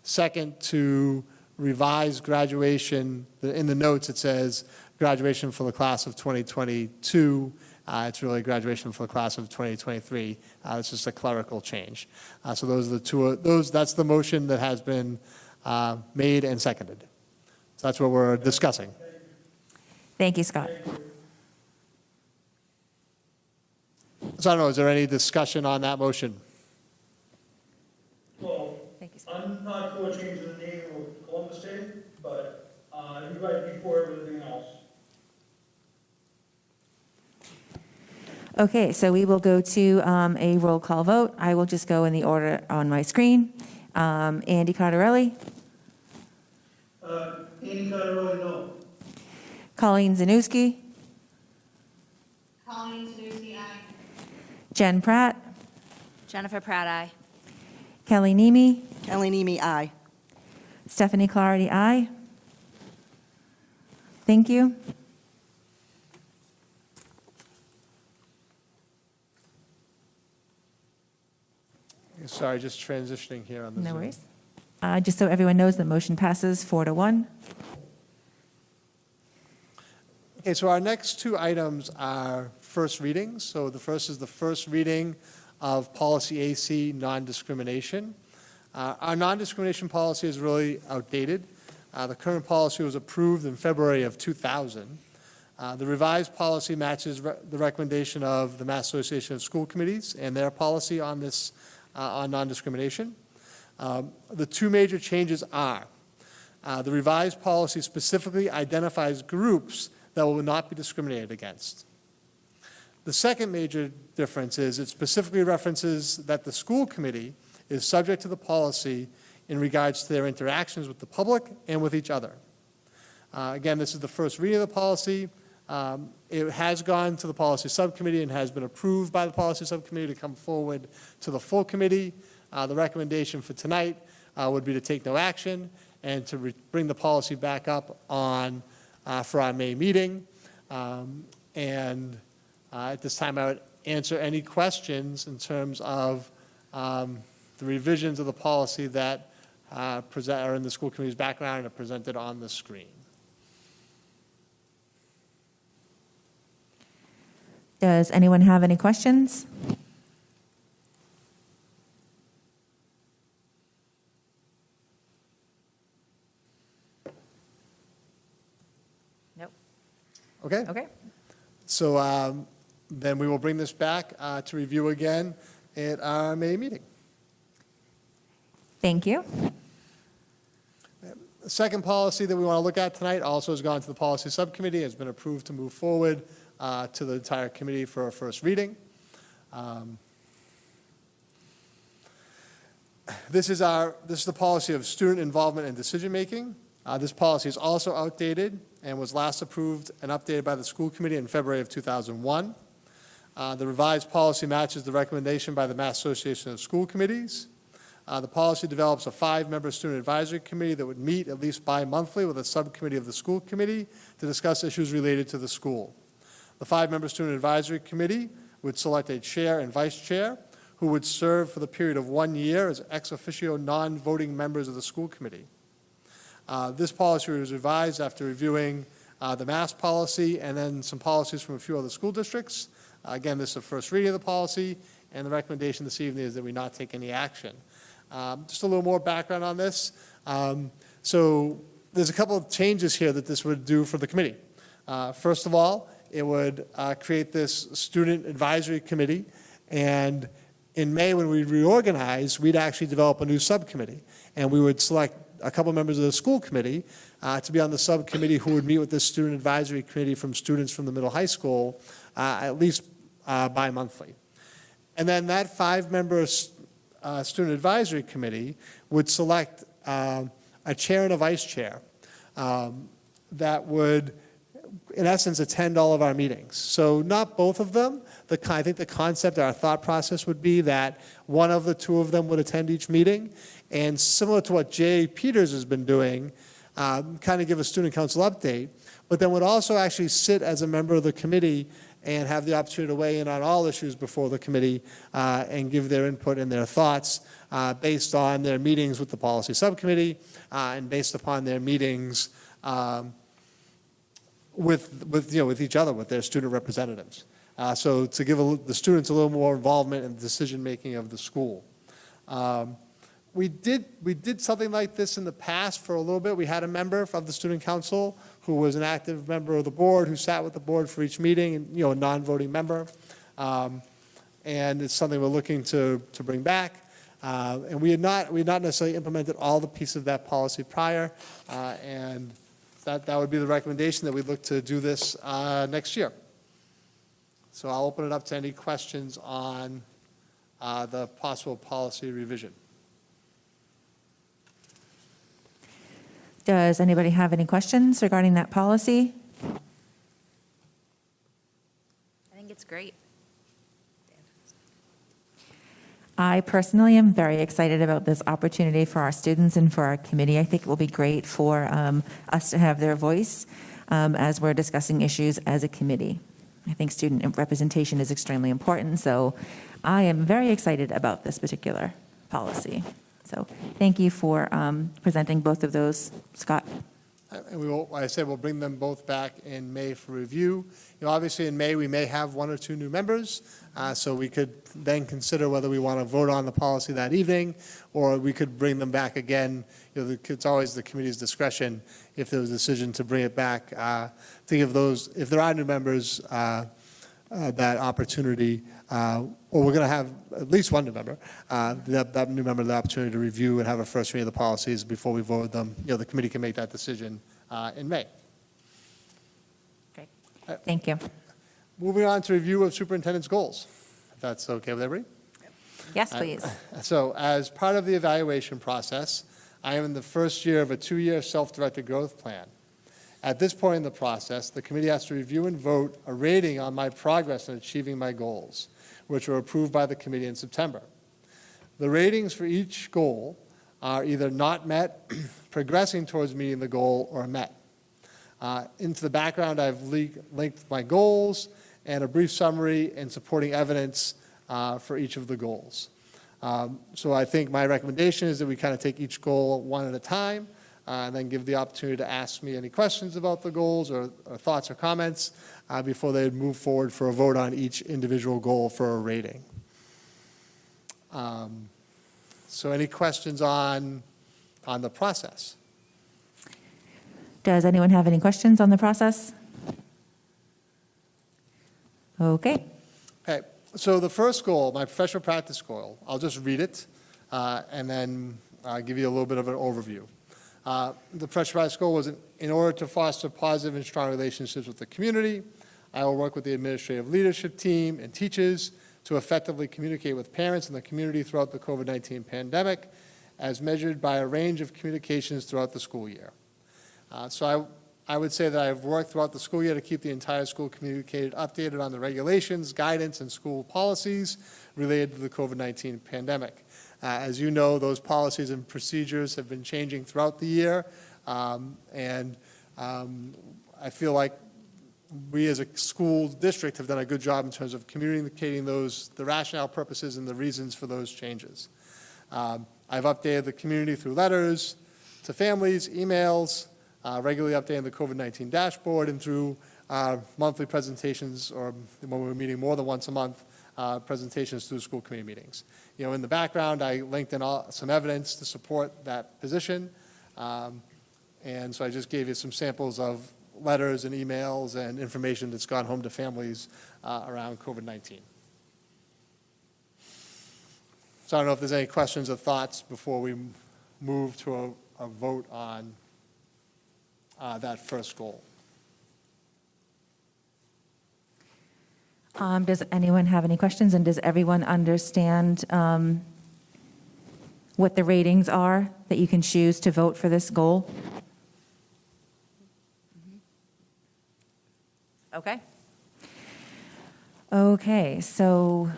Second, to revise graduation. In the notes, it says graduation for the class of 2022. It's really graduation for the class of 2023. It's just a clerical change. So those are the two. That's the motion that has been made and seconded. So that's what we're discussing. Thank you, Scott. So I don't know, is there any discussion on that motion? Well, Thank you, Scott. I'm not for changing the name of Columbus Day, but you guys before everything else. Okay, so we will go to a roll call vote. I will just go in the order on my screen. Andy Cottarelli, Andy Cottarelli, no. Colleen Zanussi, Colleen Sunusi, aye. Jen Pratt, Jennifer Pratt, aye. Kelly Nemi, Kelly Nemi, aye. Stephanie Clarity, aye. Thank you. Sorry, just transitioning here on the No Zoom. worries. Just so everyone knows, the motion passes 4-1. Okay, so our next two items are first readings. So the first is the first reading of policy AC, non-discrimination. Our non-discrimination policy is really outdated. The current policy was approved in February of 2000. The revised policy matches the recommendation of the Mass Association of School Committees and their policy on this, on non-discrimination. The two major changes are, the revised policy specifically identifies groups that will not be discriminated against. The second major difference is it specifically references that the school committee is subject to the policy in regards to their interactions with the public and with each other. Again, this is the first reading of the policy. It has gone to the policy subcommittee and has been approved by the policy subcommittee to come forward to the full committee. The recommendation for tonight would be to take no action and to bring the policy back up on for our May meeting. At this time, I would answer any questions in terms of the revisions of the policy that are in the school committee's background and are presented on the screen. Does anyone have any questions? Nope. Okay? Okay. So then we will bring this back to review again at our May meeting. Thank you. The second policy that we want to look at tonight also has gone to the policy subcommittee, has been approved to move forward to the entire committee for a first reading. This is the policy of student involvement and decision-making. This policy is also outdated and was last approved and updated by the school committee in February of 2001. The revised policy matches the recommendation by the Mass Association of School Committees. The policy develops a 5-member student advisory committee that would meet at least bi-monthly with a subcommittee of the school committee to discuss issues related to the school. The 5-member student advisory committee would select a chair and vice chair who would serve for the period of 1 year as ex officio non-voting members of the school committee. This policy was revised after reviewing the Mass policy and then some policies from a few other school districts. Again, this is the first reading of the policy, and the recommendation this evening is that we not take any action. Just a little more background on this. So there's a couple of changes here that this would do for the committee. First of all, it would create this student advisory committee, and in May, when we reorganize, we'd actually develop a new subcommittee, and we would select a couple members of the school committee to be on the subcommittee who would meet with this student advisory committee from students from the middle high school at least bi-monthly. And then that 5-member student advisory committee would select a chair and a vice chair that would, in essence, attend all of our meetings. So not both of them. I think the concept, our thought process would be that one of the two of them would attend each meeting, and similar to what Jay Peters has been doing, kind of give a student council update, but then would also actually sit as a member of the committee and have the opportunity to weigh in on all issues before the committee and give their input and their thoughts based on their meetings with the policy subcommittee and based upon their meetings with each other, with their student representatives. So to give the students a little more involvement in the decision-making of the school. We did something like this in the past for a little bit. We had a member of the student council who was an active member of the board, who sat with the board for each meeting, and, a non-voting member. And it's something we're looking to bring back. And we had not necessarily implemented all the pieces of that policy prior, and that would be the recommendation, that we look to do this next year. So I'll open it up to any questions on the possible policy revision. Does anybody have any questions regarding that policy? I think it's great. I personally am very excited about this opportunity for our students and for our committee. I think it will be great for us to have their voice as we're discussing issues as a committee. I think student representation is extremely important, so I am very excited about this particular policy. So thank you for presenting both of those, Scott. And we will, like I said, we'll bring them both back in May for review. You know, obviously in May, we may have 1 or 2 new members, so we could then consider whether we want to vote on the policy that evening, or we could bring them back again. You know, it's always the committee's discretion if there was a decision to bring it back, to give those, if there are new members, that opportunity, or we're going to have at least 1 new member, that new member the opportunity to review and have a first reading of the policies before we vote them. You know, the committee can make that decision in May. Great. Thank you. Moving on to review of superintendent's goals, if that's okay with everybody. Yes, please. So as part of the evaluation process, I am in the first year of a 2-year self-directed growth plan. At this point in the process, the committee has to review and vote a rating on my progress in achieving my goals, which were approved by the committee in September. The ratings for each goal are either not met, progressing towards meeting the goal, or met. Into the background, I've linked my goals and a brief summary and supporting evidence for each of the goals. So I think my recommendation is that we kind of take each goal one at a time, and then give the opportunity to ask me any questions about the goals or thoughts or comments before they move forward for a vote on each individual goal for a rating. So any questions on the process? Does anyone have any questions on the process? Okay. Okay, so the first goal, my professional practice goal, I'll just read it and then give you a little bit of an overview. The professional practice goal was in order to foster positive and strong relationships with the community, I will work with the administrative leadership team and teachers to effectively communicate with parents and the community throughout the COVID-19 pandemic, as measured by a range of communications throughout the school year. So I would say that I've worked throughout the school year to keep the entire school communicated, updated on the regulations, guidance, and school policies related to the COVID-19 pandemic. As you know, those policies and procedures have been changing throughout the year, and I feel like we as a school district have done a good job in terms of communicating the rationale, purposes, and the reasons for those changes. I've updated the community through letters to families, emails, regularly updating the COVID-19 dashboard, and through monthly presentations, or when we're meeting more than once a month, presentations through school committee meetings. You know, in the background, I linked in some evidence to support that position, and so I just gave you some samples of letters and emails and information that's gone home to families around COVID-19. So I don't know if there's any questions or thoughts before we move to a vote on that first goal. Does anyone have any questions, and does everyone understand what the ratings are that you can choose to vote for this goal? Okay. Okay, so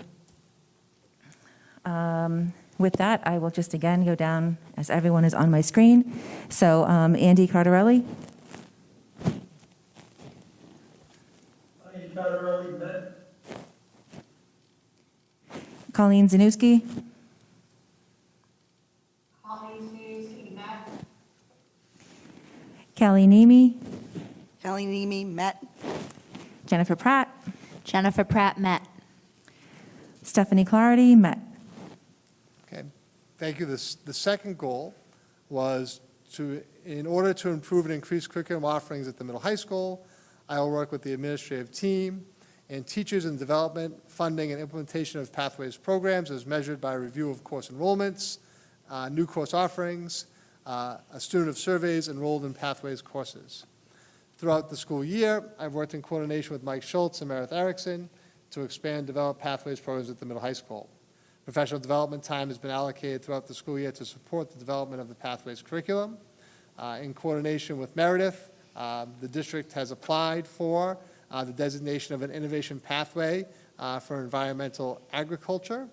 with that, I will just again go down as everyone is on my screen. So Andy Cardarelli. Andy Cardarelli, met. Colleen Zanusky. Colleen Hughes, met. Callie Nemi. Kelly Nemi, met. Jennifer Pratt. Jennifer Pratt, met. Stephanie Clarity, met. Okay, thank you. The second goal was in order to improve and increase curriculum offerings at the middle high school, I will work with the administrative team and teachers in development, funding, and implementation of Pathways programs as measured by a review of course enrollments, new course offerings, a student of surveys enrolled in Pathways courses. Throughout the school year, I've worked in coordination with Mike Schultz and Meredith Erickson to expand and develop Pathways programs at the middle high school. Professional development time has been allocated throughout the school year to support the development of the Pathways curriculum. In coordination with Meredith, the district has applied for the designation of an innovation pathway for environmental agriculture.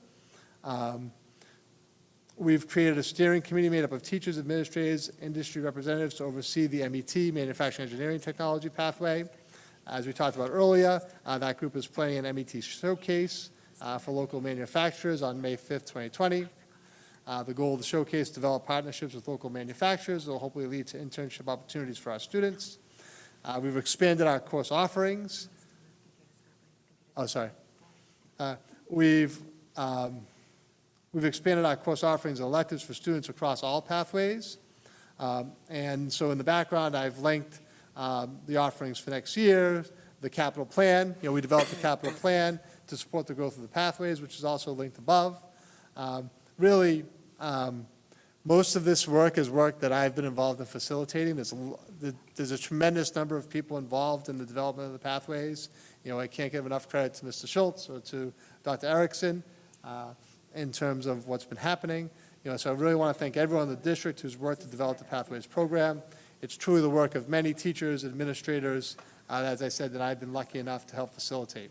We've created a steering committee made up of teachers, administrators, industry representatives to oversee the MET, Manufacturing Engineering Technology Pathway. As we talked about earlier, that group is planning an MET showcase for local manufacturers on May 5th, 2020. The goal of the showcase is to develop partnerships with local manufacturers that will hopefully lead to internship opportunities for our students. We've expanded our course offerings. We've expanded our course offerings and electives for students across all pathways. And so in the background, I've linked the offerings for next year, the capital plan. We developed the capital plan to support the growth of the pathways, which is also linked above. Really, most of this work is work that I've been involved in facilitating. There's a tremendous number of people involved in the development of the pathways. I can't give enough credit to Mr. Schultz or to Dr. Erickson in terms of what's been happening. So I really want to thank everyone in the district who's worked to develop the Pathways program. It's truly the work of many teachers, administrators, as I said, that I've been lucky enough to help facilitate.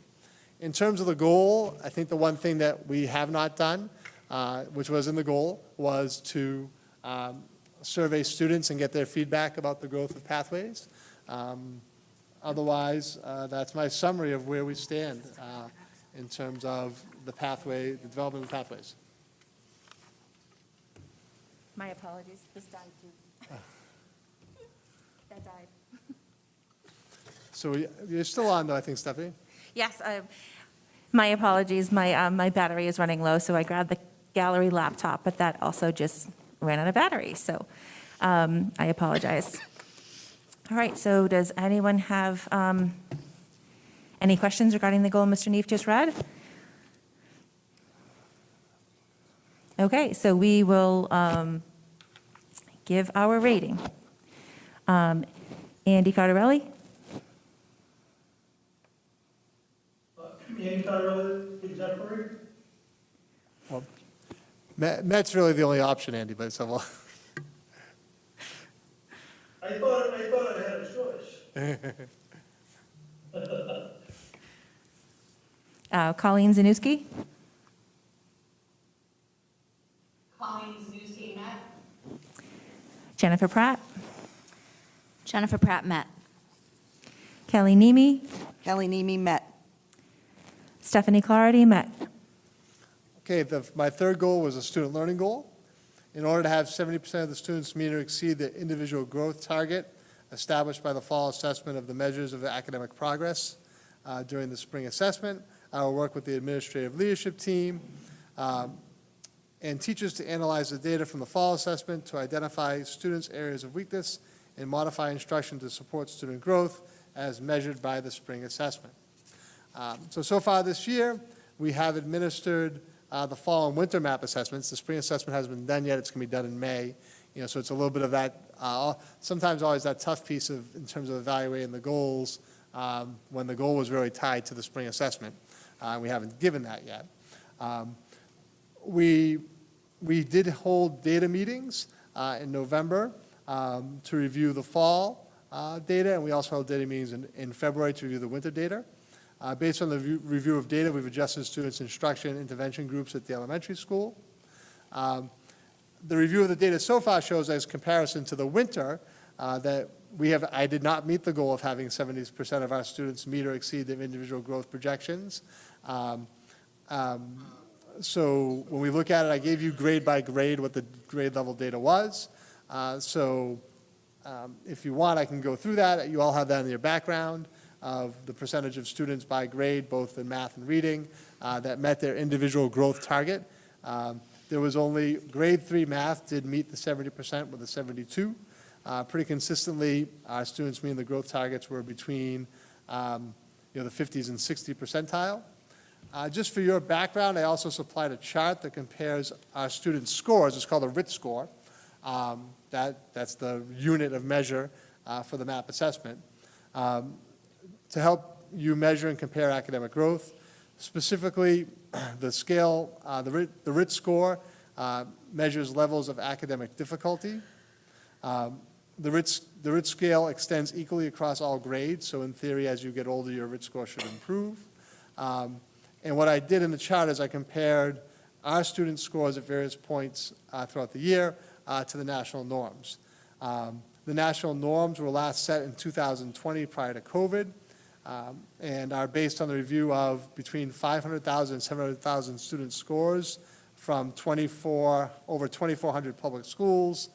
In terms of the goal, I think the one thing that we have not done, which was in the goal, was to survey students and get their feedback about the growth of Pathways. Otherwise, that's my summary of where we stand in terms of the pathway, the development of pathways. My apologies. This died too. That died. So you're still on though, I think, Stephanie? Yes, my apologies. My battery is running low, so I grabbed the gallery laptop, but that also just ran out of battery. So I apologize. All right, so does anyone have any questions regarding the goal Mr. Neef just read? Okay, so we will give our rating. Andy Cardarelli? Andy Carver, exemplary. Well, Met's really the only option, Andy, but so well. I thought I had a choice. Colleen Zanuski? Colleen Zanuski, Met. Jennifer Pratt? Jennifer Pratt, Met. Kelly Nemi? Kelly Nemi, Met. Stephanie Clarity, Met. Okay, my third goal was a student learning goal. In order to have 70% of the students meet or exceed the individual growth target established by the fall assessment of the measures of academic progress during the spring assessment, I will work with the administrative leadership team and teachers to analyze the data from the fall assessment to identify students' areas of weakness and modify instruction to support student growth as measured by the spring assessment. So far this year, we have administered the fall and winter map assessments. The spring assessment hasn't been done yet. It's going to be done in May. So it's a little bit of that, sometimes always that tough piece in terms of evaluating the goals when the goal was really tied to the spring assessment. We haven't given that yet. We did hold data meetings in November to review the fall data, and we also held data meetings in February to review the winter data. Based on the review of data, we've adjusted students' instruction intervention groups at the elementary school. The review of the data so far shows as comparison to the winter that I did not meet the goal of having 70% of our students meet or exceed their individual growth projections. So when we look at it, I gave you grade by grade what the grade level data was. If you want, I can go through that. You all have that in your background of the percentage of students by grade, both in math and reading, that met their individual growth target. There was only grade 3 math did meet the 70% with a 72. Pretty consistently, our students meeting the growth targets were between the 50s and 60 percentile. Just for your background, I also supplied a chart that compares our students' scores. It's called a RIT score. That's the unit of measure for the MAP assessment. To help you measure and compare academic growth. Specifically, the scale, the RIT score measures levels of academic difficulty. The RIT scale extends equally across all grades, so in theory, as you get older, your RIT score should improve. And what I did in the chart is I compared our student scores at various points throughout the year to the national norms. The national norms were last set in 2020 prior to COVID, and are based on the review of between 500,000 and 700,000 student scores from over 2,400 public schools,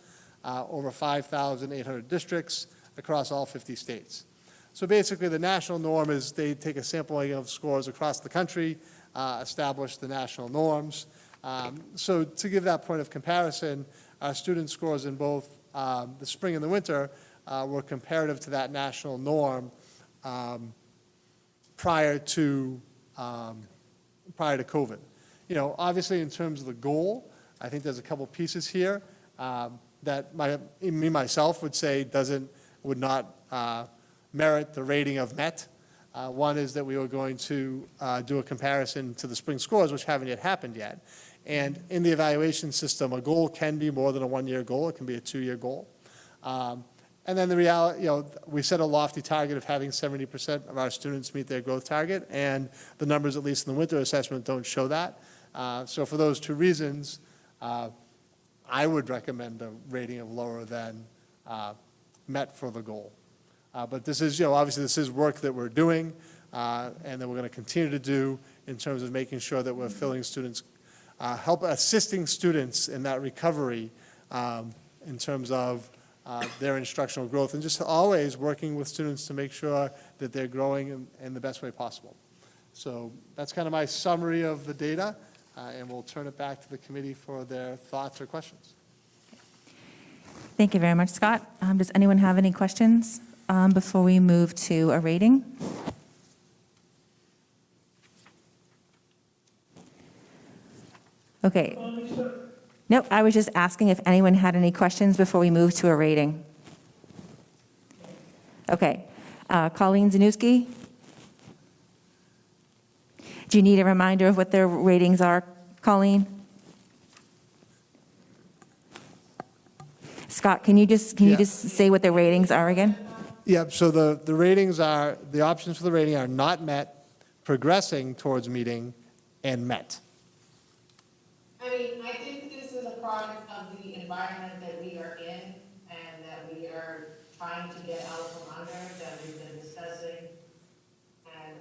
over 5,800 districts across all 50 states. So basically, the national norm is they take a sampling of scores across the country, establish the national norms. So to give that point of comparison, our student scores in both the spring and the winter were comparative to that national norm prior to COVID. You know, obviously, in terms of the goal, I think there's a couple pieces here that myself would say would not merit the rating of met. One is that we were going to do a comparison to the spring scores, which haven't yet happened yet. And in the evaluation system, a goal can be more than a one-year goal. It can be a two-year goal. And then the reality, you know, we set a lofty target of having 70% of our students meet their growth target, and the numbers, at least in the winter assessment, don't show that. So for those two reasons, I would recommend a rating of lower than met for the goal. But this is, you know, obviously this is work that we're doing and that we're going to continue to do in terms of making sure that we're filling students, assisting students in that recovery in terms of their instructional growth, and just always working with students to make sure that they're growing in the best way possible. So that's kind of my summary of the data, and we'll turn it back to the committee for their thoughts or questions. Thank you very much, Scott. Does anyone have any questions before we move to a rating? Okay. Nope, I was just asking if anyone had any questions before we move to a rating. Okay. Colleen Zanusky? Do you need a reminder of what their ratings are, Colleen? Scott, can you just say what the ratings are again? Yeah, so the ratings are, the options for the rating are not met, progressing towards meeting, and met. I mean, I think this is a product of the environment that we are in and that we are trying to get out from under, that we've been discussing. And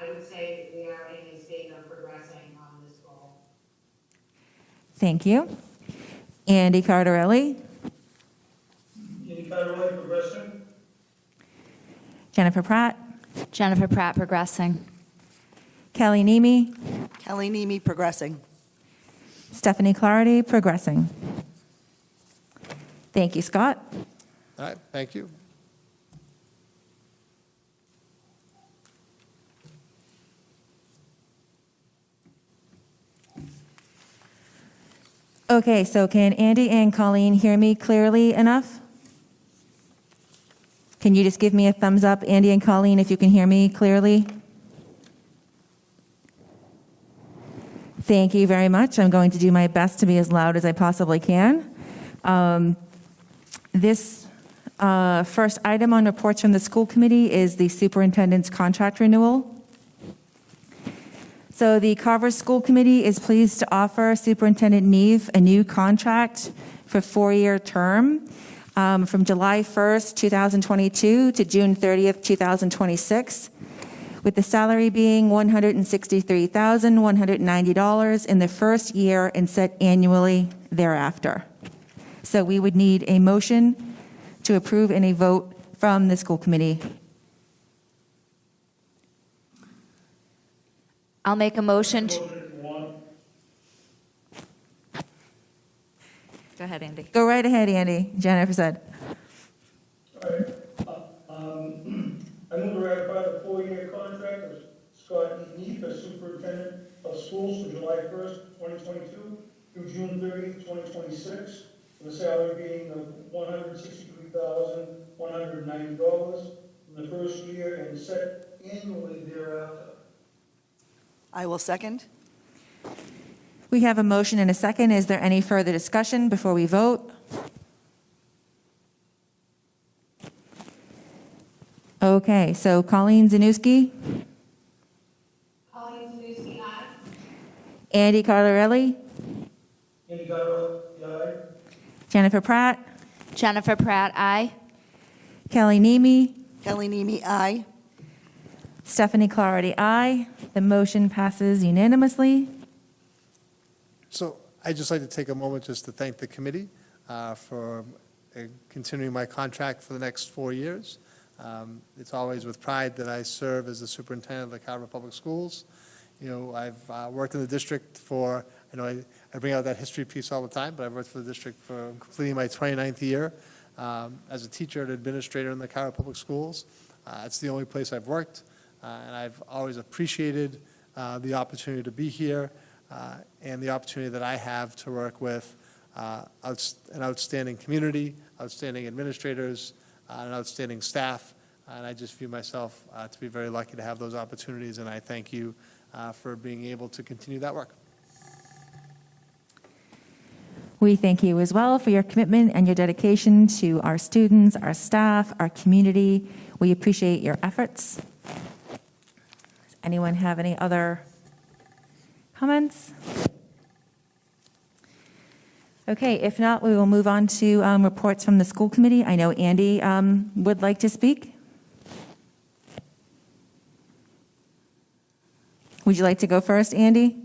I would say we are in a state of progressing on this goal. Thank you. Andy Cardarelli? Andy Carver, progressing. Jennifer Pratt? Jennifer Pratt, progressing. Kelly Nemi? Kelly Nemi, progressing. Stephanie Clarity, progressing. Thank you, Scott. All right, thank you. Okay, so can Andy and Colleen hear me clearly enough? Can you just give me a thumbs up, Andy and Colleen, if you can hear me clearly? Thank you very much. I'm going to do my best to be as loud as I possibly can. This first item on reports from the school committee is the superintendent's contract renewal. So the Carver School Committee is pleased to offer Superintendent Neve a new contract for a 4-year term from July 1st, 2022 to June 30th, 2026, with the salary being $163,190 in the first year and set annually thereafter. So we would need a motion to approve and a vote from the school committee. I'll make a motion. One. Go ahead, Andy. Go right ahead, Andy. Jennifer said. All right. I move to ratify the 4-year contract of Scott Neef as Superintendent of Schools from July 1st, 2022 through June 30th, 2026, with the salary being $163,190 in the first year and set annually thereafter. I will second. We have a motion and a second. Is there any further discussion before we vote? Okay, so Colleen Zanussi, Colleen Zanuski, aye. Andy Cardarelli, Andy Carver, aye. Jennifer Pratt, Jennifer Pratt, aye. Kelly Nemi, Kelly Nemi, aye. Stephanie Clarity, aye. The motion passes unanimously. So I'd just like to take a moment just to thank the committee for continuing my contract for the next 4 years. It's always with pride that I serve as the superintendent of the Carver Public Schools. You know, I've worked in the district for, I know I bring out that history piece all the time, but I've worked for the district for completing my 29th year as a teacher and administrator in the Carver Public Schools. It's the only place I've worked, and I've always appreciated the opportunity to be here and the opportunity that I have to work with an outstanding community, outstanding administrators, and outstanding staff. And I just view myself to be very lucky to have those opportunities, and I thank you for being able to continue that work. We thank you as well for your commitment and your dedication to our students, our staff, our community. We appreciate your efforts. Does anyone have any other comments? Okay, if not, we will move on to reports from the school committee. I know Andy would like to speak. Would you like to go first, Andy?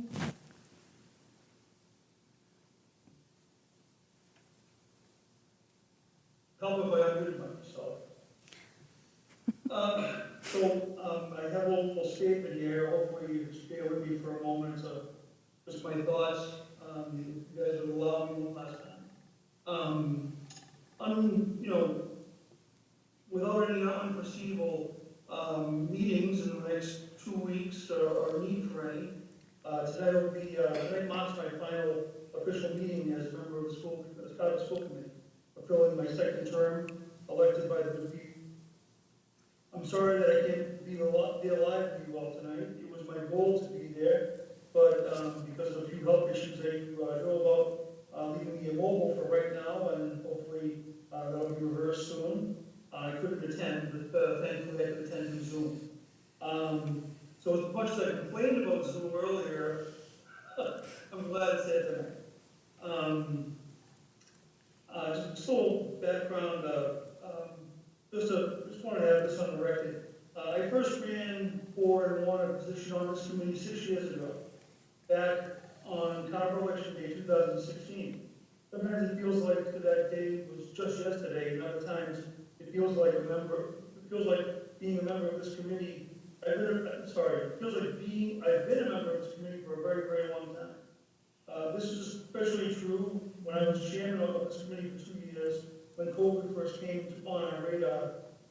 Help if I unmuted myself. I have a little statement here. Hopefully you can stay with me for a moment. Just my thoughts. You guys would allow me one last time. Without any unforeseeable meetings in the next 2 weeks or need for any, tonight marks my final official meeting as a member of the Carver School Committee, fulfilling my second term, elected by the good people. I'm sorry that I can't be alive with you all tonight. It was my goal to be there, but because of a few health issues that you know about, leaving me immobile for right now, and hopefully that'll be reversed soon. I couldn't attend, but thankfully I could attend in Zoom. So as much as I complained about Zoom earlier, I'm glad it's there tonight. Just a little background. Just want to have this on the record. I first ran for and won a position on this committee 6 years ago, back on Carver election day 2016. Sometimes it feels like that day was just yesterday, and other times it feels like being a member of this committee. I've been a member of this committee for a very, very long time. This is especially true when I was chairman of this committee for 2 years, when COVID first came on our radar,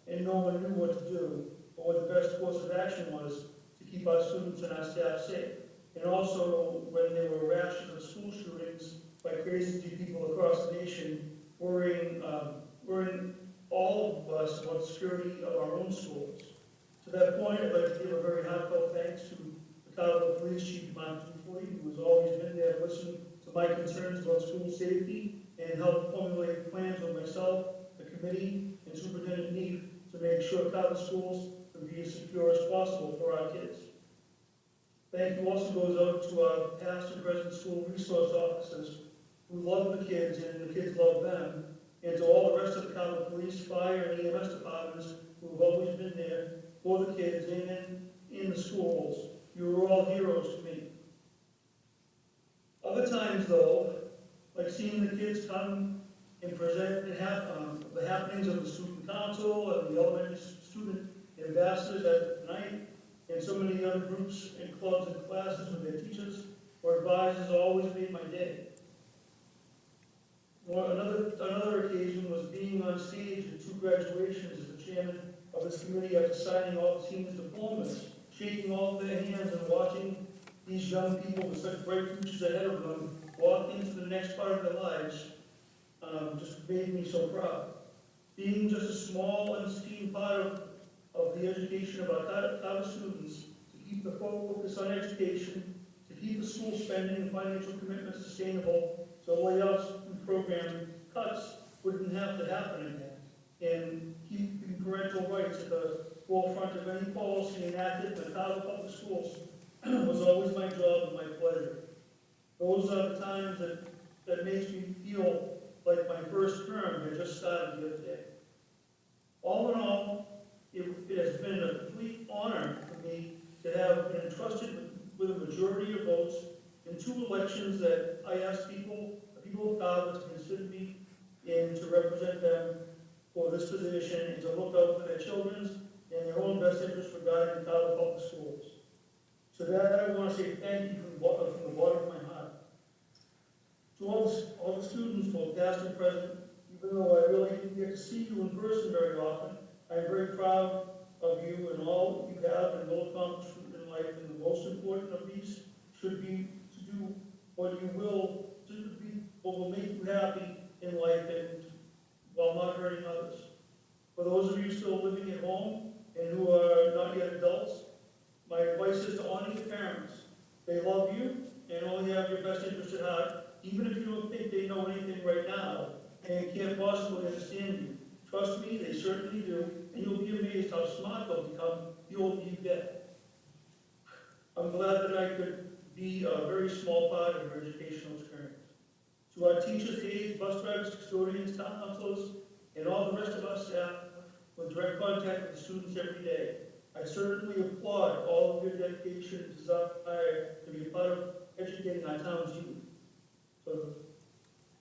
and no one knew what to do, or what the best course of action was to keep our students and our staff safe. And also when there were rashes of school shootings by crazy people across the nation, worrying all of us about the security of our own schools. To that point, I'd like to give a very heartfelt thanks to the Carver Police Chief, Mark Dufoy, who has always been there to listen to my concerns about school safety and help formulate plans with myself, the committee, and Superintendent Neef to make sure Carver schools can be as secure as possible for our kids. Thank you also goes out to our past and present school resource officers who love the kids and the kids love them, and to all the rest of the Carver Police, Fire, and EMS departments who have always been there for the kids and in the schools. You are all heroes to me. Other times, though, like seeing the kids come and present the happenings of the student council and the elementary student ambassadors at night, and so many other groups and clubs and classes with their teachers or advisors always made my day. Another occasion was being on stage at 2 graduations as the chairman of this committee after signing all the seniors' diplomas, shaking all their hands and watching these young people with such bright futures ahead of them walk into the next part of their lives just made me so proud. Being just a small, unseen part of the education of our Carver students, to keep the focus on education, to keep the school spending and financial commitments sustainable, so layoffs and program cuts wouldn't have to happen again, and keeping parental rights at the forefront of any policy enacted in the Carver Public Schools was always my job and my pleasure. Those are the times that makes me feel like my first term had just started the other day. All in all, it has been a complete honor for me to have been entrusted with a majority of votes in 2 elections that I asked the people of Carver to consider me and to represent them for this position and to look out for their children's and their own best interest regarding the Carver Public Schools. So that I want to say thank you from the bottom of my heart. To all the students, both past and present, even though I really didn't get to see you in person very often, I'm very proud of you and all you have and will accomplish in life. And the most important of these should be to do what you will, to be what will make you happy in life and while not hurting others. For those of you still living at home and who are not yet adults, my advice is to honor your parents. They love you and only have your best interest at heart, even if you don't think they know anything right now and can't possibly understand you. Trust me, they certainly do, and you'll be amazed how smart they'll become the older you get. I'm glad that I could be a very small part of your educational experience. To our teachers, aides, bus drivers, custodians, town councilors, and all the rest of our staff with direct contact with the students every day, I certainly applaud all of your dedication and desire to be a part of educating our town's youth so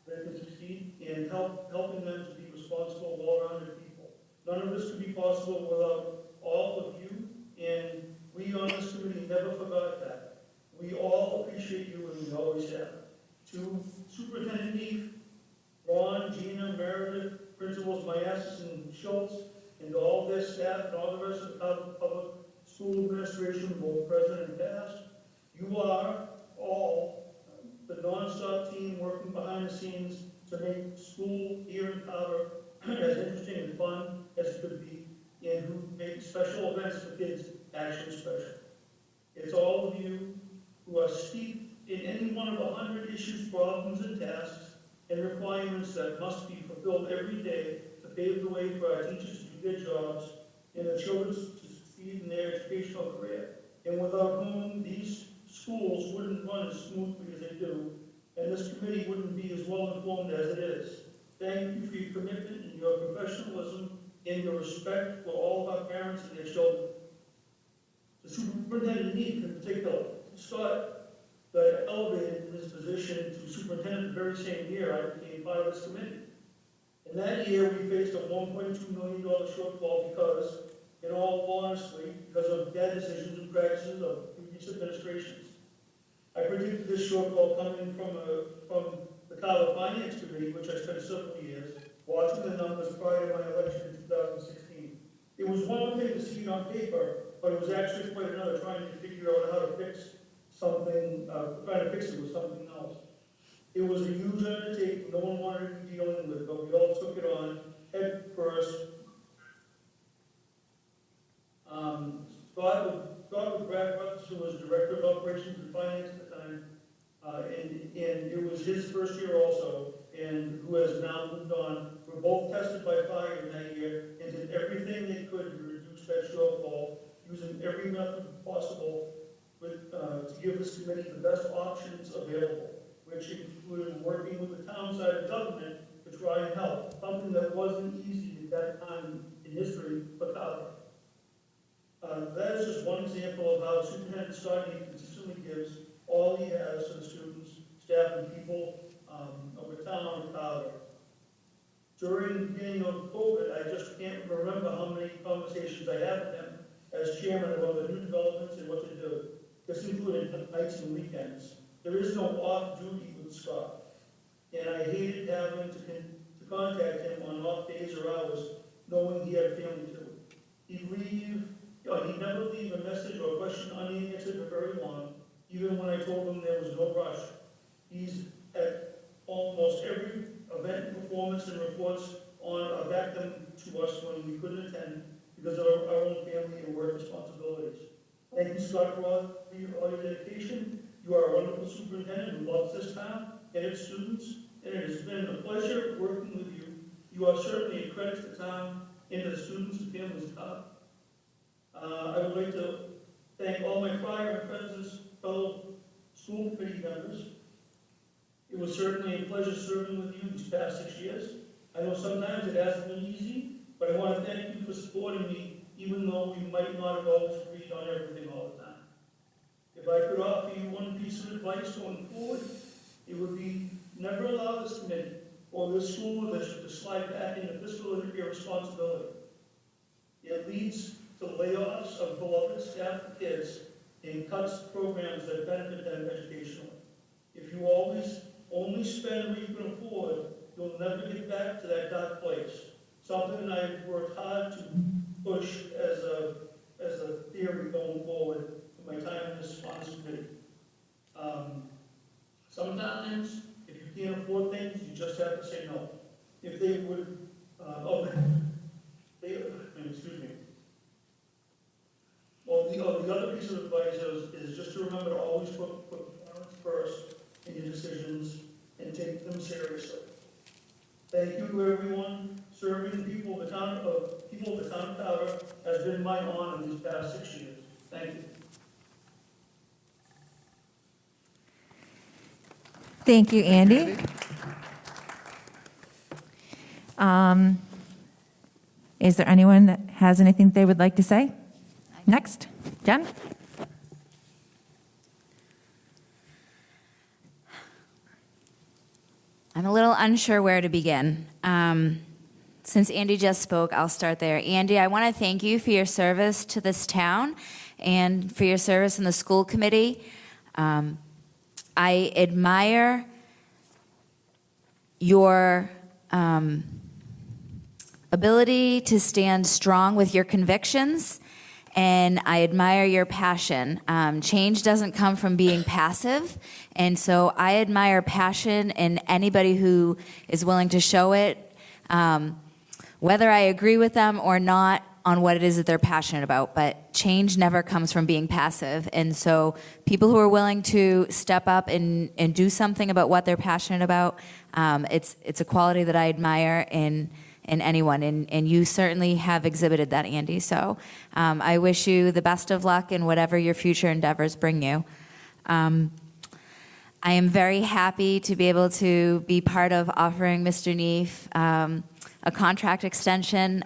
they can succeed and helping them to be responsible, well-rounded people. None of this could be possible without all of you, and we on this committee never forgot that. We all appreciate you, and we always have. To Superintendent Neef, Ron, Gina, Meredith, Principals Myassis and Schultz, and all their staff and all the rest of the public school administration, both present and past, you are all the non-stop team working behind the scenes to make school here in Carver as interesting and fun as it could be, and who make special events for kids actually special. It's all of you who are steeped in any one of 100 issues, problems, and tasks and requirements that must be fulfilled every day to pave the way for our teachers to do their jobs and the children to succeed in their educational career, and without whom these schools wouldn't run as smoothly as they do, and this committee wouldn't be as well informed as it is. Thank you for your commitment and your professionalism and your respect for all of our parents and their children. The Superintendent Neef in particular, Scott, got elevated in his position to superintendent the very same year I became part of this committee. And that year, we faced a $1.2 million shortfall because, in all honesty, because of bad decisions and practices of previous administrations. I predicted this shortfall coming from the Carver Finance Committee, which I spent several years watching the numbers prior to my election in 2016. It was one thing to see it on paper, but it was actually quite another trying to figure out how to fix something, trying to fix it with something else. It was a huge undertaking no one wanted to be dealing with, but we all took it on head first. Scott with Brad Russ, who was Director of Operations and Finance at the time, and it was his first year also, and who has now moved on, were both tested by fire in that year and did everything they could to reduce that shortfall, using every method possible to give this committee the best options available, which included working with the town side of government to try and help, something that wasn't easy at that time in history for Carver. That is just one example of how Superintendent Scott consistently gives all he has to the students, staff, and people of the town of Carver. During the beginning of COVID, I just can't remember how many conversations I had with him as chairman about the new developments and what to do. This included nights and weekends. There is no off-duty with Scott, and I hated having to contact him on off days or hours, knowing he had a family too. He'd never leave a message or question unanswered for very long, even when I told him there was no rush. He's at almost every event, performance, and reports on back them to us when we couldn't attend because of our own family and work responsibilities. Thank you, Scott, for all your dedication. You are a wonderful superintendent who loves this town and its students, and it has been a pleasure working with you. You are certainly a credit to the town and to the students and families of Carver. I would like to thank all my prior and present fellow school committee members. It was certainly a pleasure serving with you these past 6 years. I know sometimes it hasn't been easy, but I want to thank you for supporting me, even though we might not have always agreed on everything all the time. If I could offer you one piece of advice going forward, it would be never allow this committee or this school district to slide back into fiscal irresponsibility. It leads to layoffs of beloved staff and kids and cuts to programs that benefit them educationally. If you always only spend what you can afford, you'll never get back to that dark place. Something I've worked hard to push as a theory going forward in my time in this sponsor committee. Sometimes, if you can't afford things, you just have to say no. If they would, excuse me. Well, the other piece of advice is just to remember to always put parents first in your decisions and take them seriously. Thank you to everyone. Serving people of the town of Carver has been my honor these past 6 years. Thank you. Thank you, Andy. Is there anyone that has anything they would like to say? Next, Jen? I'm a little unsure where to begin. Since Andy just spoke, I'll start there. Andy, I want to thank you for your service to this town and for your service in the school committee. I admire your ability to stand strong with your convictions, and I admire your passion. Change doesn't come from being passive, and so I admire passion in anybody who is willing to show it, whether I agree with them or not on what it is that they're passionate about. But change never comes from being passive, and so people who are willing to step up and do something about what they're passionate about, it's a quality that I admire in anyone, and you certainly have exhibited that, Andy. So I wish you the best of luck in whatever your future endeavors bring you. I am very happy to be able to be part of offering Mr. Neef a contract extension.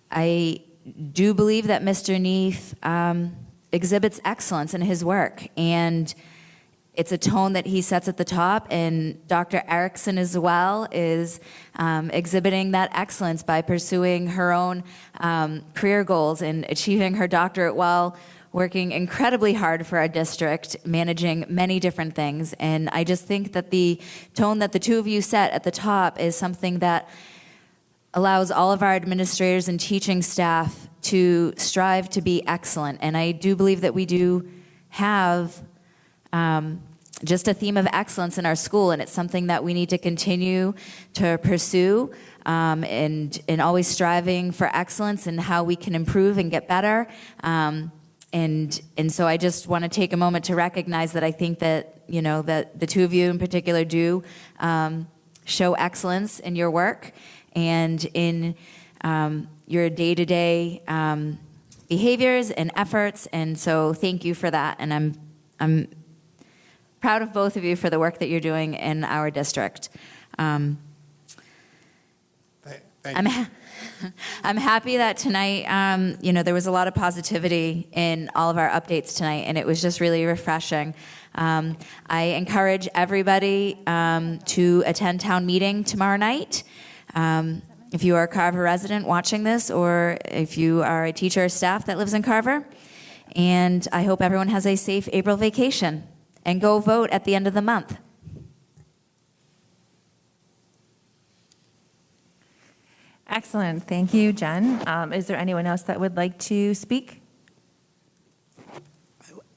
I do believe that Mr. Neef exhibits excellence in his work, and it's a tone that he sets at the top, and Dr. Erickson as well is exhibiting that excellence by pursuing her own career goals and achieving her doctorate while working incredibly hard for our district, managing many different things. And I just think that the tone that the two of you set at the top is something that allows all of our administrators and teaching staff to strive to be excellent. And I do believe that we do have just a theme of excellence in our school, and it's something that we need to continue to pursue, and always striving for excellence and how we can improve and get better. And so I just want to take a moment to recognize that I think that, you know, that the two of you in particular do show excellence in your work and in your day-to-day behaviors and efforts. And so thank you for that. And I'm proud of both of you for the work that you're doing in our district. Thank you. I'm happy that tonight, you know, there was a lot of positivity in all of our updates tonight, and it was just really refreshing. I encourage everybody to attend town meeting tomorrow night. If you are a Carver resident watching this, or if you are a teacher or staff that lives in Carver. And I hope everyone has a safe April vacation, and go vote at the end of the month. Excellent. Thank you, Jen. Is there anyone else that would like to speak?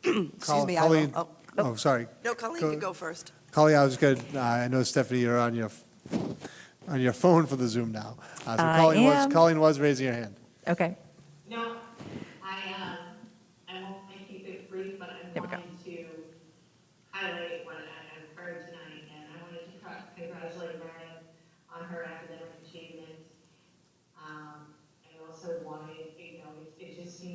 Excuse me, Colleen, I will. sorry. No, Colleen, you go first. Colleen, I was good. I know, Stephanie, you're on your phone for the Zoom now. So Colleen was raising her hand. Okay. No, I won't keep it brief, but I'm going to highlight what I've heard tonight, and I wanted to congratulate Meredith on her academic achievements. I also wanted, you know, it just seems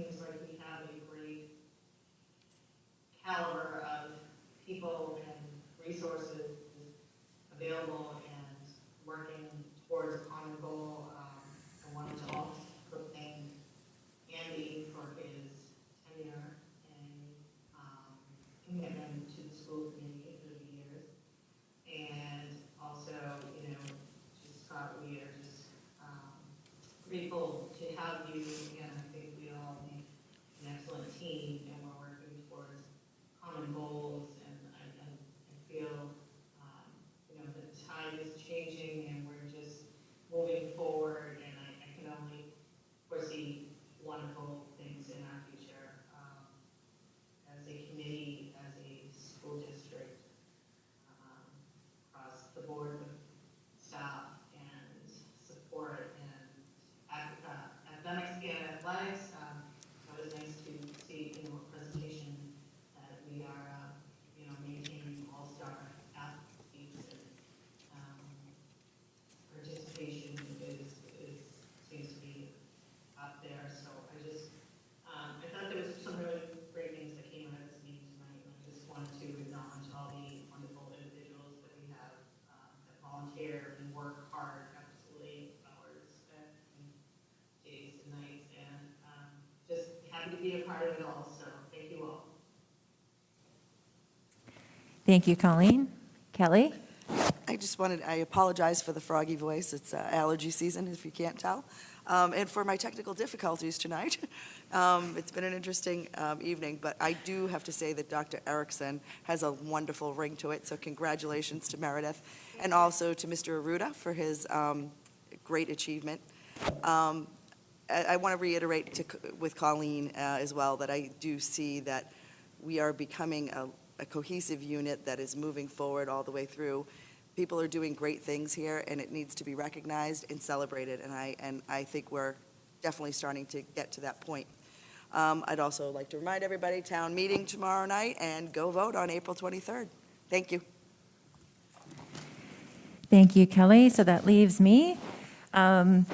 it all, so thank you all. Thank you, Colleen. Kelly? I apologize for the froggy voice. It's allergy season, if you can't tell. And for my technical difficulties tonight. It's been an interesting evening, but I do have to say that Dr. Erickson has a wonderful ring to it, so congratulations to Meredith, and also to Mr. Arruda for his great achievement. I want to reiterate with Colleen as well that I do see that we are becoming a cohesive unit that is moving forward all the way through. People are doing great things here, and it needs to be recognized and celebrated, and I think we're definitely starting to get to that point. I'd also like to remind everybody, town meeting tomorrow night, and go vote on April 23rd. Thank you. Thank you, Kelly. So that leaves me. I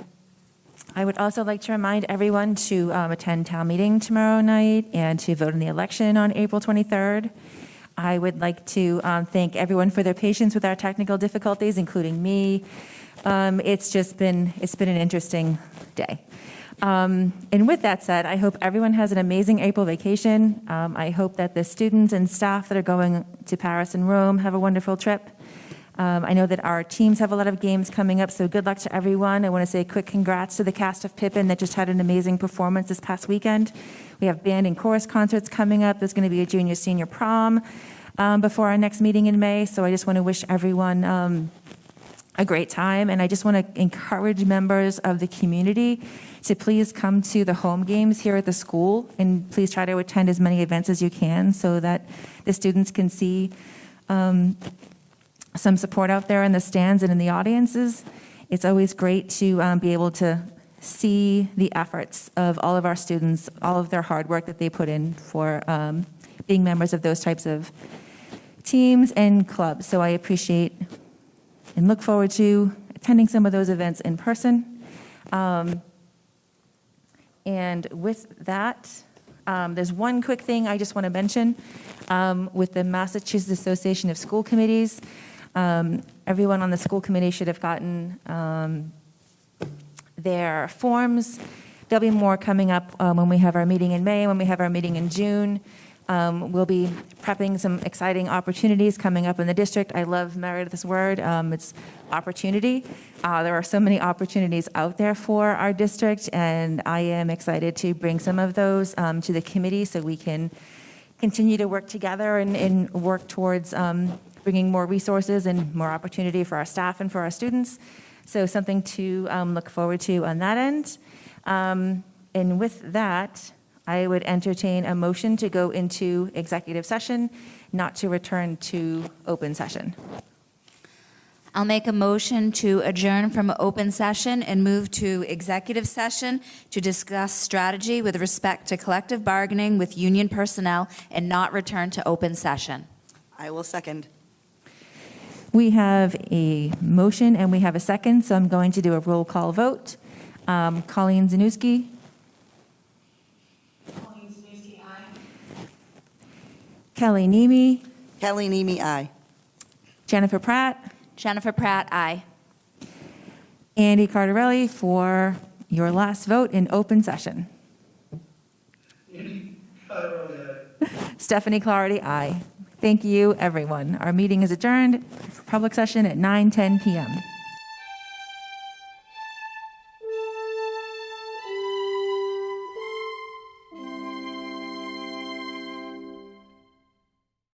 would also like to remind everyone to attend town meeting tomorrow night and to vote in the election on April 23rd. I would like to thank everyone for their patience with our technical difficulties, including me. It's been an interesting day. And with that said, I hope everyone has an amazing April vacation. I hope that the students and staff that are going to Paris and Rome have a wonderful trip. I know that our teams have a lot of games coming up, so good luck to everyone. I want to say a quick congrats to the cast of Pippin that just had an amazing performance this past weekend. We have band and chorus concerts coming up. There's going to be a junior-senior prom before our next meeting in May, so I just want to wish everyone a great time, and I just want to encourage members of the community to please come to the home games here at the school, and please try to attend as many events as you can so that the students can see some support out there in the stands and in the audiences. It's always great to be able to see the efforts of all of our students, all of their hard work that they put in for being members of those types of teams and clubs. So I appreciate and look forward to attending some of those events in person. And with that, there's one quick thing I just want to mention with the Massachusetts Association of School Committees. Everyone on the school committee should have gotten their forms. There'll be more coming up when we have our meeting in May, when we have our meeting in June. We'll be prepping some exciting opportunities coming up in the district. I love Meredith's word. It's opportunity. There are so many opportunities out there for our district, and I am excited to bring some of those to the committee so we can continue to work together and work towards bringing more resources and more opportunity for our staff and for our students. So something to look forward to on that end. And with that, I would entertain a motion to go into executive session, not to return to open session. I'll make a motion to adjourn from open session and move to executive session to discuss strategy with respect to collective bargaining with union personnel and not return to open session. I will second. We have a motion and we have a second, so I'm going to do a roll call vote. Colleen Zanussi, Colleen Stacy, aye. Kelly Nemi, Kelly Nemi, aye. Jennifer Pratt, Jennifer Pratt, aye. Andy Cardarelli for your last vote in open session. Andy Carver, aye. Stephanie Clarity, aye. Thank you, everyone. Our meeting is adjourned for public session at 9:10 p.m.